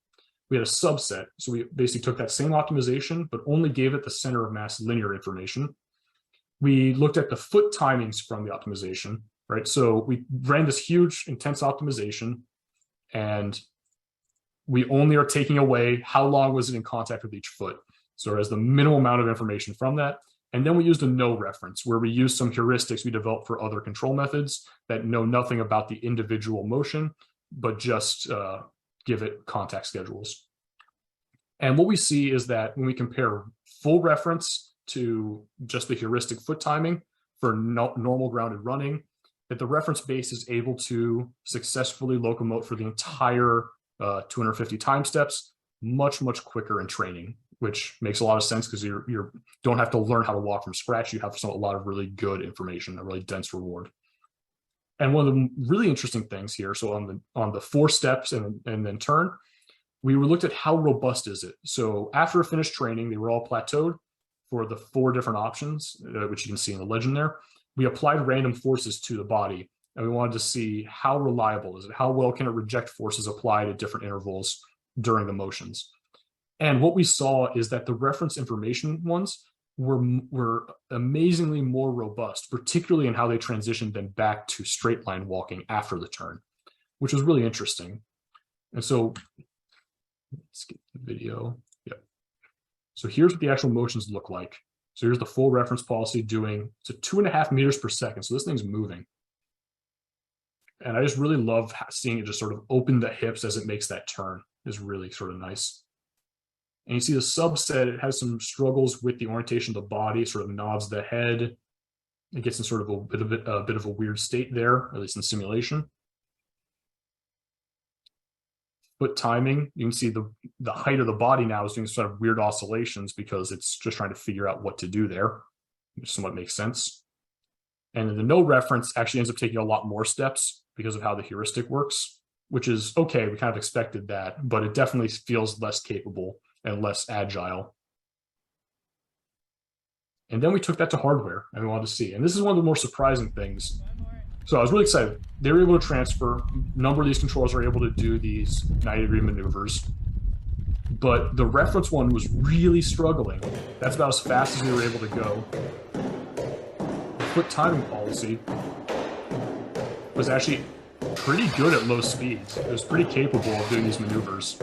We had a subset. So we basically took that same optimization, but only gave it the center of mass linear information. We looked at the foot timings from the optimization, right? So we ran this huge, intense optimization, and we only are taking away how long was it in contact with each foot. So as the minimal amount of information from that, And then we used a no reference, where we used some heuristics we developed for other control methods that know nothing about the individual motion, but just give it contact schedules. And what we see is that when we compare full reference to just the heuristic foot timing for normal grounded running, that the reference base is able to successfully locomote for the entire 250 time steps much quicker in training, which makes a lot of sense because you don't have to learn how to walk from scratch. You have a lot of really good information, a really dense reward. And one of the really interesting things here, so on the 4 steps and then turn, we looked at how robust is it. So after finished training, they were all plateaued for the 4 different options, which you can see in the legend there. We applied random forces to the body, and we wanted to see how reliable is it, how well can it reject forces applied at different intervals during the motions. And what we saw is that the reference information ones were amazingly more robust, particularly in how they transitioned then back to straight line walking after the turn, which was really interesting. And so let's get the video. Yep. So here's what the actual motions look like. So here's the full reference policy doing, it's 2.5 meters per second. So this thing's moving. And I just really love seeing it just sort of open the hips as it makes that turn. Is really sort of nice. And you see the subset, it has some struggles with the orientation of the body, sort of nods the head. It gets in sort of a bit of a weird state there, at least in simulation. Foot timing, you can see the height of the body now is doing sort of weird oscillations because it's just trying to figure out what to do there, which somewhat makes sense. And then the no reference actually ends up taking a lot more steps because of how the heuristic works, which is okay. We kind of expected that, but it definitely feels less capable and less agile. And then we took that to hardware and we wanted to see. And this is one of the more surprising things. So I was really excited. They were able to transfer. A number of these controllers are able to do these 90-degree maneuvers. But the reference one was really struggling. That's about as fast as we were able to go. The foot timing policy was actually pretty good at low speeds. It was pretty capable of doing these maneuvers.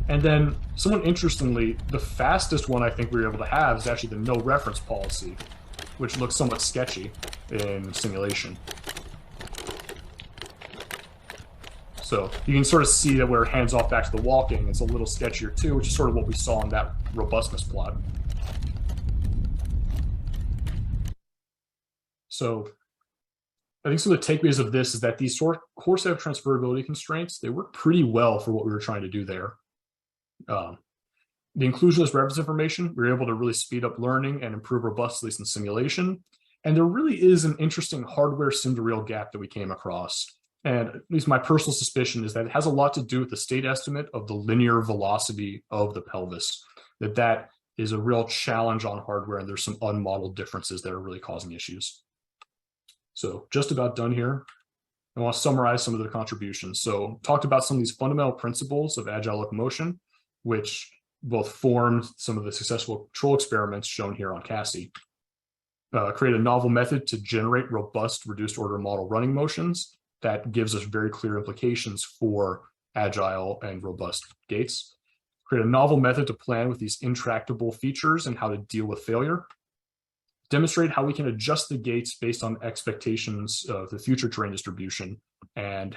And then, somewhat interestingly, the fastest one I think we were able to have is actually the no reference policy, which looks somewhat sketchy in simulation. So you can sort of see that where it hands off back to the walking, it's a little sketchier too, which is sort of what we saw in that robustness plot. So I think some of the takeaways of this is that these core set of transferability constraints, they work pretty well for what we were trying to do there. The inclusionless reference information, we were able to really speed up learning and improve robustness in simulation. And there really is an interesting hardware sim-to-real gap that we came across. And at least my personal suspicion is that it has a lot to do with the state estimate of the linear velocity of the pelvis, that is a real challenge on hardware, and there's some unmodeled differences that are really causing issues. So just about done here. I want to summarize some of their contributions. So talked about some of these fundamental principles of agile locomotion, which both formed some of the successful control experiments shown here on CASI. Create a novel method to generate robust reduced order model running motions that gives us very clear implications for agile and robust gaits. Create a novel method to plan with these intractable features and how to deal with failure. Demonstrate how we can adjust the gaits based on expectations of the future terrain distribution and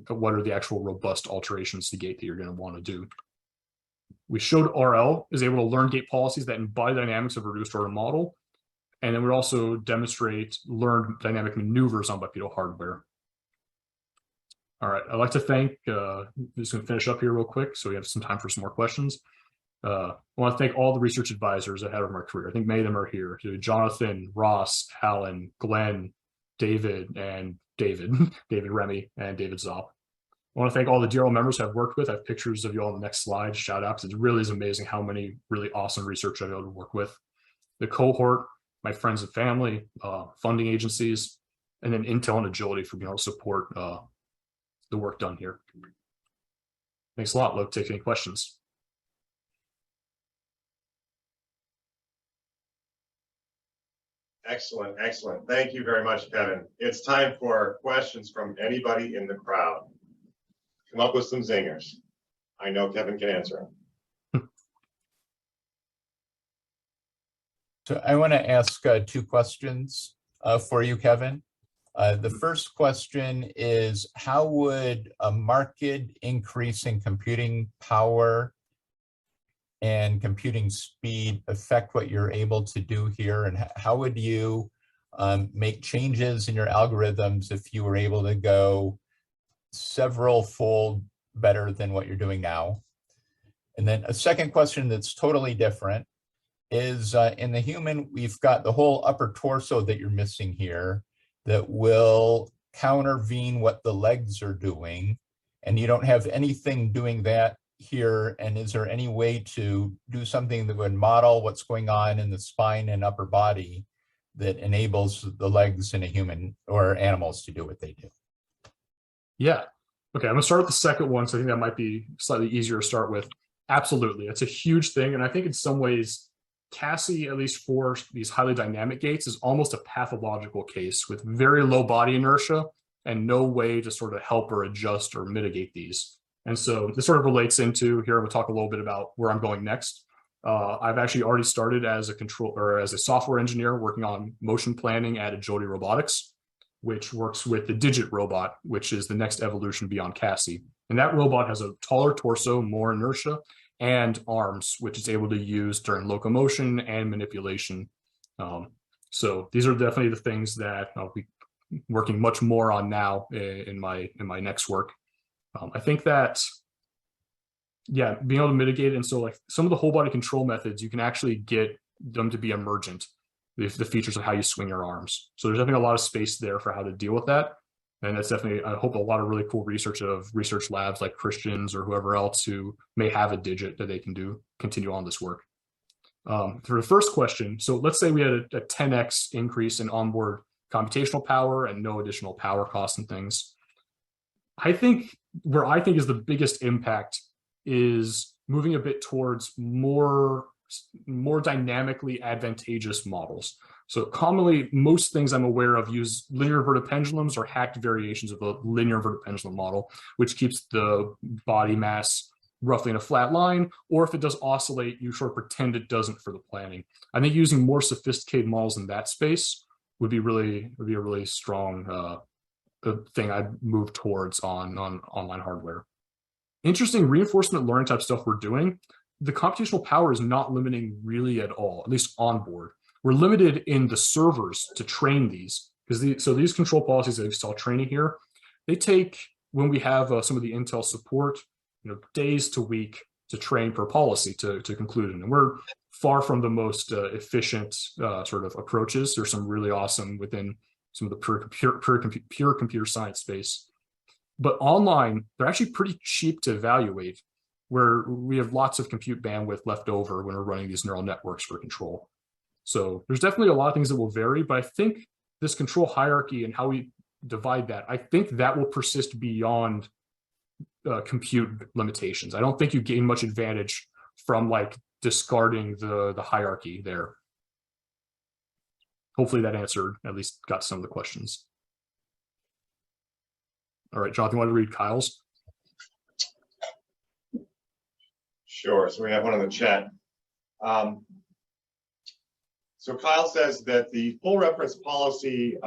what are the actual robust alterations to gait that you're going to want to do. We showed RL is able to learn gait policies that embody dynamics of a reduced order model. And then we also demonstrate learned dynamic maneuvers on bipedal hardware. All right, I'd like to thank, just going to finish up here real quick so we have some time for some more questions. I want to thank all the research advisors I had over my career. I think many of them are here. Jonathan, Ross, Alan, Glenn, David, and David Remy, and David Zopp. I want to thank all the DRL members I've worked with. I have pictures of you all on the next slide. Shout out, because it really is amazing how many really awesome research I've been able to work with. The cohort, my friends and family, funding agencies, and then Intel and Agility for being able to support the work done here. Thanks a lot. Look, take any questions. Excellent, excellent. Thank you very much, Kevin. It's time for questions from anybody in the crowd. Come up with some zingers. I know Kevin can answer them. So I want to ask two questions for you, Kevin. The first question is, how would a marked increase in computing power and computing speed affect what you're able to do here? And how would you make changes in your algorithms if you were able to go several fold better than what you're doing now? And then a second question that's totally different is in the human, we've got the whole upper torso that you're missing here that will countervene what the legs are doing. And you don't have anything doing that here. And is there any way to do something that would model what's going on in the spine and upper body that enables the legs in a human or animals to do what they do? Yeah. Okay, I'm gonna start with the second one. So I think that might be slightly easier to start with. Absolutely, it's a huge thing. And I think in some ways, CASI, at least for these highly dynamic gaits, is almost a pathological case with very low body inertia and no way to sort of help or adjust or mitigate these. And so this sort of relates into here. We'll talk a little bit about where I'm going next. I've actually already started as a software engineer working on motion planning at Agility Robotics, which works with the Digit robot, which is the next evolution beyond CASI. And that robot has a taller torso, more inertia, and arms, which it's able to use during locomotion and manipulation. So these are definitely the things that I'll be working much more on now in my next work. I think that, yeah, being able to mitigate it. And so like some of the whole body control methods, you can actually get them to be emergent, the features of how you swing your arms. So there's definitely a lot of space there for how to deal with that. And that's definitely, I hope, a lot of really cool research of research labs like Christian's or whoever else who may have a digit that they can continue on this work. For the first question, so let's say we had a 10x increase in onboard computational power and no additional power costs and things. I think where I think is the biggest impact is moving a bit towards more dynamically advantageous models. So commonly, most things I'm aware of use linear inverted pendulums or hacked variations of a linear inverted pendulum model, which keeps the body mass roughly in a flat line, or if it does oscillate, you sort of pretend it doesn't for the planning. I think using more sophisticated models in that space would be a really strong thing I'd move towards on online hardware. Interesting reinforcement learning type stuff we're doing. The computational power is not limiting really at all, at least on board. We're limited in the servers to train these, because these control policies that we saw training here, they take, when we have some of the Intel support, days to week to train per policy to conclude. And we're far from the most efficient sort of approaches. There's some really awesome within some of the pure computer science space. But online, they're actually pretty cheap to evaluate, where we have lots of compute bandwidth left over when we're running these neural networks for control. So there's definitely a lot of things that will vary, but I think this control hierarchy and how we divide that, I think that will persist beyond compute limitations. I don't think you gain much advantage from like discarding the hierarchy there. Hopefully that answered, at least got some of the questions. All right, Jonathan, want to read Kyle's? Sure, so we have one in the chat. So Kyle says that the full reference policy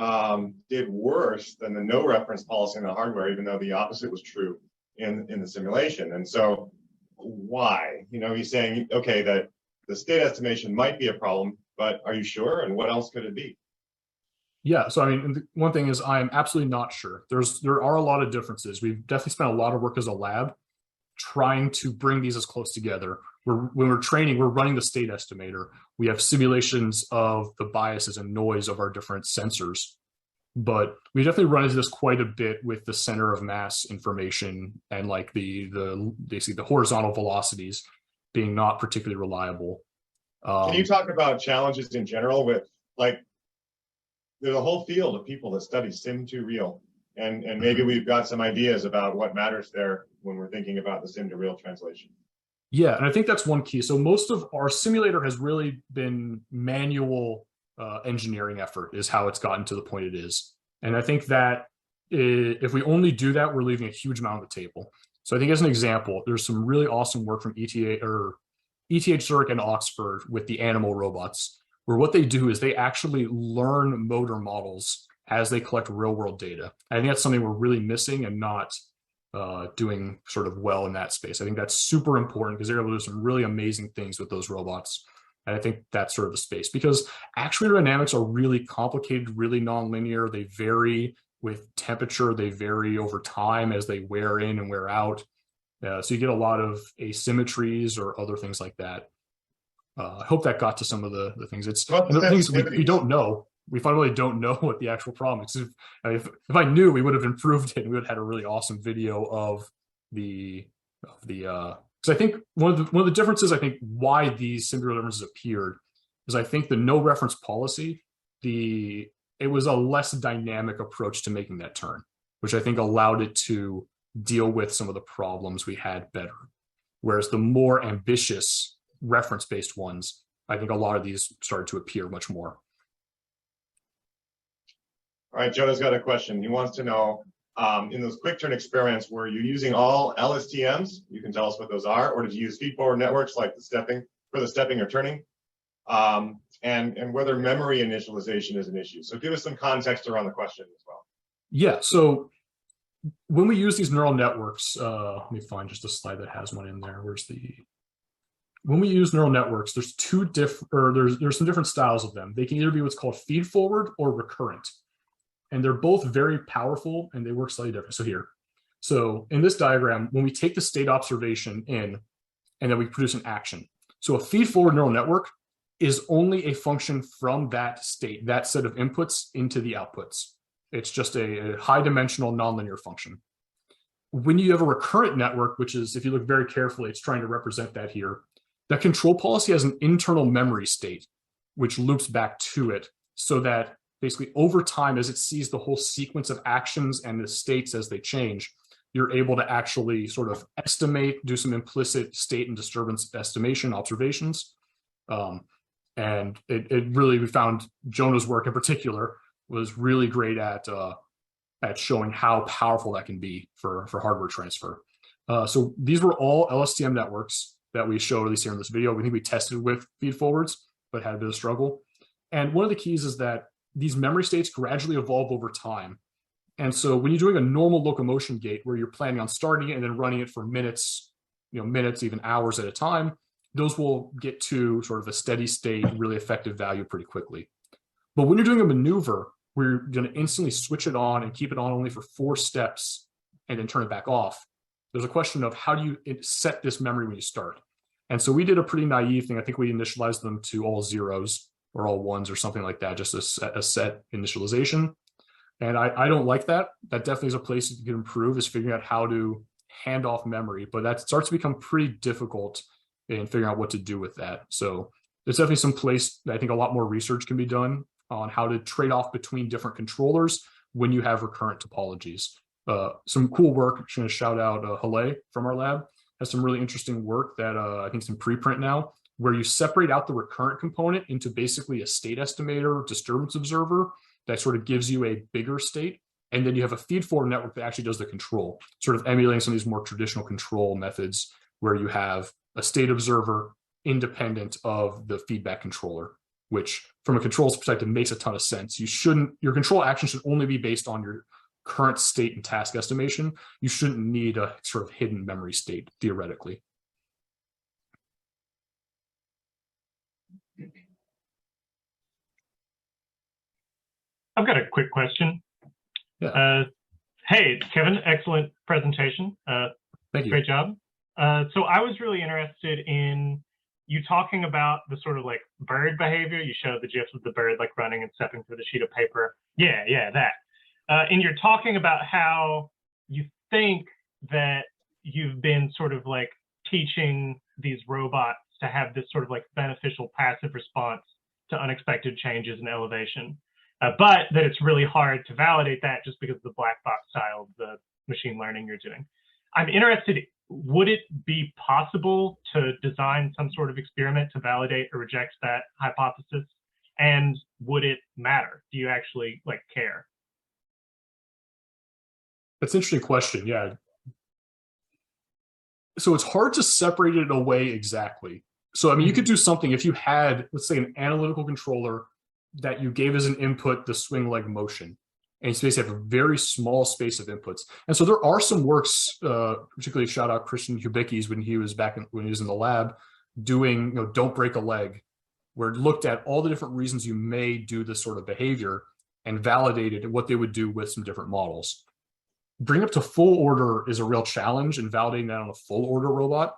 did worse than the no reference policy in the hardware, even though the opposite was true in the simulation. And so why? He's saying, okay, that the state estimation might be a problem, but are you sure? And what else could it be? Yeah, so I mean, one thing is I'm absolutely not sure. There are a lot of differences. We've definitely spent a lot of work as a lab trying to bring these as close together. When we're training, we're running the state estimator. We have simulations of the biases and noise of our different sensors. But we definitely run into this quite a bit with the center of mass information and like basically the horizontal velocities being not particularly reliable. Can you talk about challenges in general with, like, there's a whole field of people that study sim to real, and maybe we've got some ideas about what matters there when we're thinking about the sim to real translation. Yeah, and I think that's one key. So most of our simulator has really been manual engineering effort is how it's gotten to the point it is. And I think that if we only do that, we're leaving a huge amount on the table. So I think as an example, there's some really awesome work from ETH Zurich and Oxford with the animal robots, where what they do is they actually learn motor models as they collect real world data. I think that's something we're really missing and not doing sort of well in that space. I think that's super important because they're able to do some really amazing things with those robots. And I think that's sort of the space, because actuator dynamics are really complicated, really nonlinear. They vary with temperature. They vary over time as they wear in and wear out. So you get a lot of asymmetries or other things like that. I hope that got to some of the things. It's Well, and the things we sensitivities. don't know. We fundamentally don't know what the actual problem is. If I knew, we would have improved it. We would have had a really awesome video of the because I think one of the differences, I think, why these singular differences appeared is I think the no reference policy, it was a less dynamic approach to making that turn, which I think allowed it to deal with some of the problems we had better. Whereas the more ambitious reference-based ones, I think a lot of these started to appear much more. All right, Jonah's got a question. He wants to know, in those quick turn experiments, were you using all LSTMs? You can tell us what those are, or did you use feed-forward networks like the stepping or turning? And whether memory initialization is an issue. So give us some context around the question as well. Yeah, so when we use these neural networks, let me find just a slide that has one in there. When we use neural networks, there's there's some different styles of them. They can either be what's called feed forward or recurrent. And they're both very powerful and they work slightly different. So in this diagram, when we take the state observation in and then we produce an action. So a feed forward neural network is only a function from that state, that set of inputs into the outputs. It's just a high dimensional nonlinear function. When you have a recurrent network, which is, if you look very carefully, it's trying to represent that here. That control policy has an internal memory state, which loops back to it so that basically over time, as it sees the whole sequence of actions and the states as they change, you're able to actually sort of estimate, do some implicit state and disturbance estimation observations. And it really, we found Jonah's work in particular was really great at showing how powerful that can be for hardware transfer. So these were all LSTM networks that we showed, at least here in this video. We think we tested with feed forwards, but had a bit of struggle. And one of the keys is that these memory states gradually evolve over time. And so when you're doing a normal locomotion gate where you're planning on starting it and then running it for minutes, even hours at a time, those will get to sort of a steady state, really effective value pretty quickly. But when you're doing a maneuver where you're going to instantly switch it on and keep it on only for 4 steps and then turn it back off, there's a question of how do you set this memory when you start? And so we did a pretty naive thing. I think we initialized them to all zeros or all ones or something like that, just a set initialization. And I don't like that. That definitely is a place you can improve, is figuring out how to hand off memory, but that starts to become pretty difficult in figuring out what to do with that. So there's definitely some place that I think a lot more research can be done on how to trade off between different controllers when you have recurrent topologies. Some cool work, I'm going to shout out Hale from our lab, has some really interesting work that I think is in preprint now, where you separate out the recurrent component into basically a state estimator, disturbance observer that sort of gives you a bigger state. And then you have a feed forward network that actually does the control, sort of emulating some of these more traditional control methods where you have a state observer independent of the feedback controller, which from a controls perspective makes a ton of sense. Your control action should only be based on your current state and task estimation. You shouldn't need a sort of hidden memory state, theoretically. I've got a quick question. Yeah. Hey, Kevin, excellent presentation. Thank you. Great job. So I was really interested in you talking about the sort of like bird behavior. You showed the GIFs of the bird like running and stepping through the sheet of paper. Yeah, that. And you're talking about how you think that you've been sort of like teaching these robots to have this sort of like beneficial passive response to unexpected changes in elevation. But that it's really hard to validate that just because of the black box style of the machine learning you're doing. I'm interested, would it be possible to design some sort of experiment to validate or reject that hypothesis? And would it matter? Do you actually like care? That's an interesting question. Yeah. So it's hard to separate it away exactly. So, I mean, you could do something if you had, let's say, an analytical controller that you gave as an input the swing leg motion, and you basically have a very small space of inputs. And so there are some works, particularly shout out Christian Hubicki's when he was when he was in the lab doing, don't break a leg, where it looked at all the different reasons you may do this sort of behavior and validated what they would do with some different models. Bring up to full order is a real challenge, and validating that on a full order robot,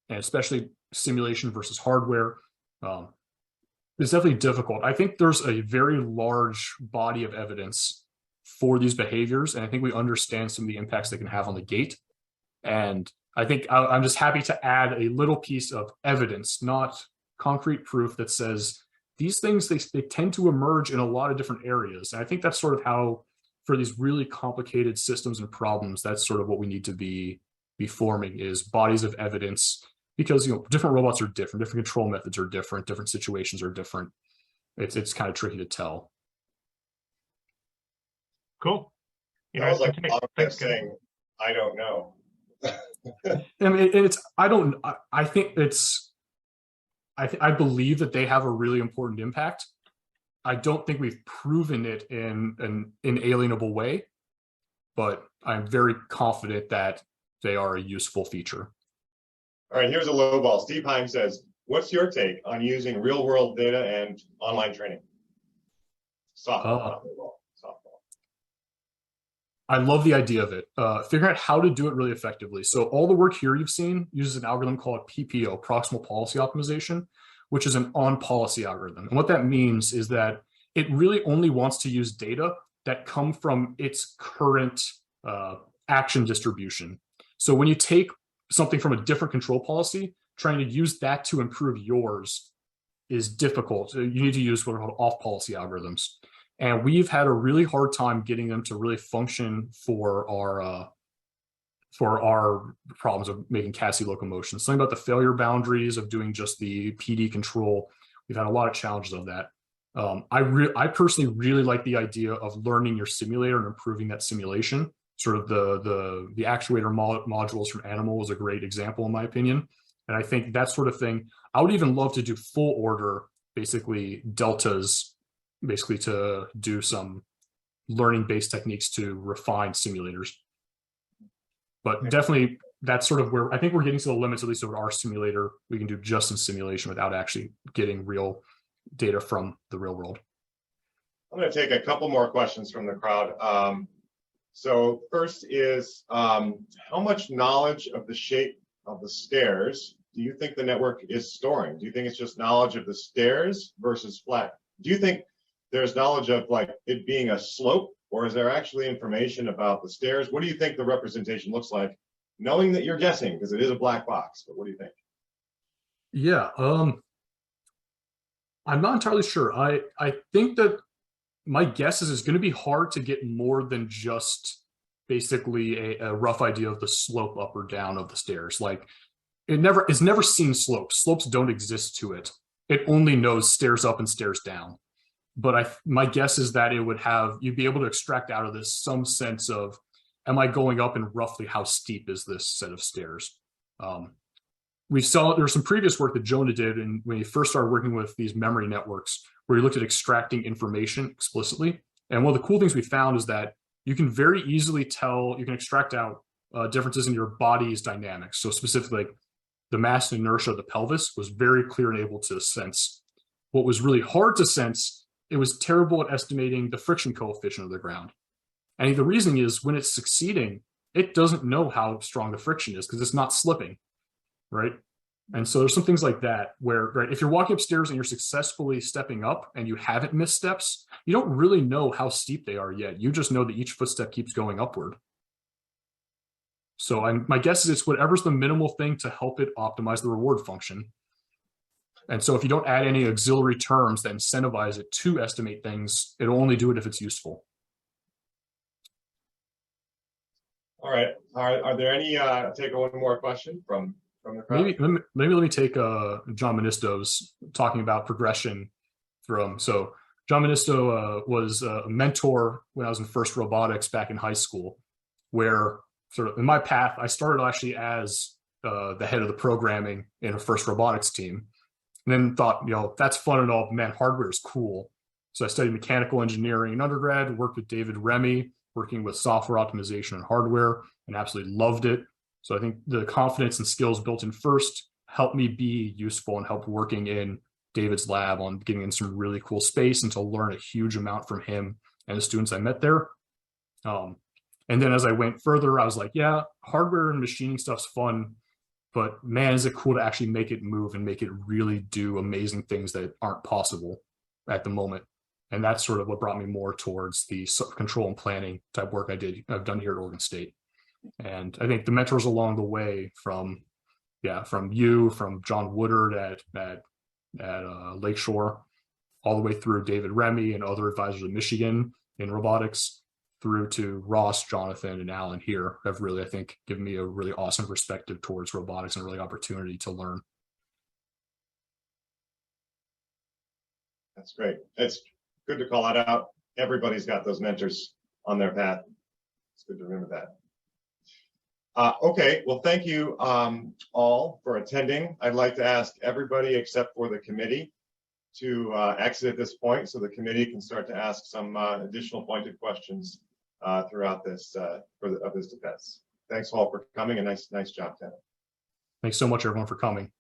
and especially simulation versus hardware, is definitely difficult. I think there's a very large body of evidence for these behaviors, and I think we understand some of the impacts they can have on the gait. And I think I'm just happy to add a little piece of evidence, not concrete proof, that says these things, they tend to emerge in a lot of different areas. And I think that's sort of how, for these really complicated systems and problems, that's sort of what we need to be forming, is bodies of evidence, because different robots are different control methods are different situations are different. It's kind of tricky to tell. Cool. That was like Bob saying, I don't know. I mean, I think I believe that they have a really important impact. I don't think we've proven it in an inalienable way, but I'm very confident that they are a useful feature. All right, here's a low ball. Steve Heim says, what's your take on using real world data and online training? Softball. I love the idea of it. Figuring out how to do it really effectively. So all the work here you've seen uses an algorithm called PPO, Proximal Policy Optimization, which is an on-policy algorithm. And what that means is that it really only wants to use data that come from its current action distribution. So when you take something from a different control policy, trying to use that to improve yours is difficult. You need to use what are called off-policy algorithms. And we've had a really hard time getting them to really function for our problems of making CASI locomotion. Something about the failure boundaries of doing just the PD control. We've had a lot of challenges of that. I personally really like the idea of learning your simulator and improving that simulation. Sort of the actuator modules from Animal was a great example, in my opinion. And I think that sort of thing, I would even love to do full order, basically deltas, basically to do some learning-based techniques to refine simulators. But definitely, that's sort of where I think we're getting to the limits, at least of our simulator. We can do just in simulation without actually getting real data from the real world. I'm going to take a couple more questions from the crowd. So first is, how much knowledge of the shape of the stairs do you think the network is storing? Do you think it's just knowledge of the stairs versus flat? Do you think there's knowledge of like it being a slope, or is there actually information about the stairs? What do you think the representation looks like, knowing that you're guessing because it is a black box, but what do you think? Yeah, I'm not entirely sure. I think that my guess is it's going to be hard to get more than just basically a rough idea of the slope up or down of the stairs. Like it's never seen slopes. Slopes don't exist to it. It only knows stairs up and stairs down. But my guess is that you'd be able to extract out of this some sense of, am I going up, and roughly how steep is this set of stairs? There's some previous work that Jonah did, and when he first started working with these memory networks, where he looked at extracting information explicitly. And one of the cool things we found is that you can very easily tell, you can extract out differences in your body's dynamics. So specifically, like the mass and inertia of the pelvis was very clear and able to sense. What was really hard to sense, it was terrible at estimating the friction coefficient of the ground. And the reason is, when it's succeeding, it doesn't know how strong the friction is because it's not slipping, right? And so there's some things like that where, right, if you're walking upstairs and you're successfully stepping up and you haven't missed steps, you don't really know how steep they are yet. You just know that each footstep keeps going upward. So my guess is it's whatever's the minimal thing to help it optimize the reward function. And so if you don't add any auxiliary terms that incentivize it to estimate things, it'll only do it if it's useful. All right. Are there any, take one more question from the crowd? Maybe let me take John Monisto's talking about progression from. So John Monisto was a mentor when I was in first robotics back in high school, where sort of in my path, I started actually as the head of the programming in a first robotics team. And then thought, that's fun and all, man, hardware is cool. So I studied mechanical engineering in undergrad, worked with David Remy, working with software optimization and hardware, and absolutely loved it. So I think the confidence and skills built in first helped me be useful and helped working in David's lab on getting in some really cool space and to learn a huge amount from him and the students I met there. And then as I went further, I was like, yeah, hardware and machining stuff's fun, but man, is it cool to actually make it move and make it really do amazing things that aren't possible at the moment. And that's sort of what brought me more towards the control and planning type work I've done here at Oregon State. And I think the mentors along the way from John Woodard at Lakeshore, all the way through David Remy and other advisors in Michigan in robotics, through to Ross, Jonathan, and Alan here have really, I think, given me a really awesome perspective towards robotics and really opportunity to learn. That's great. It's good to call that out. Everybody's got those mentors on their path. It's good to remember that. Okay, well, thank you all for attending. I'd like to ask everybody except for the committee to exit at this point so the committee can start to ask some additional pointed questions throughout this of this defense. Thanks all for coming, and nice job, Ted. Thanks so much, everyone, for coming.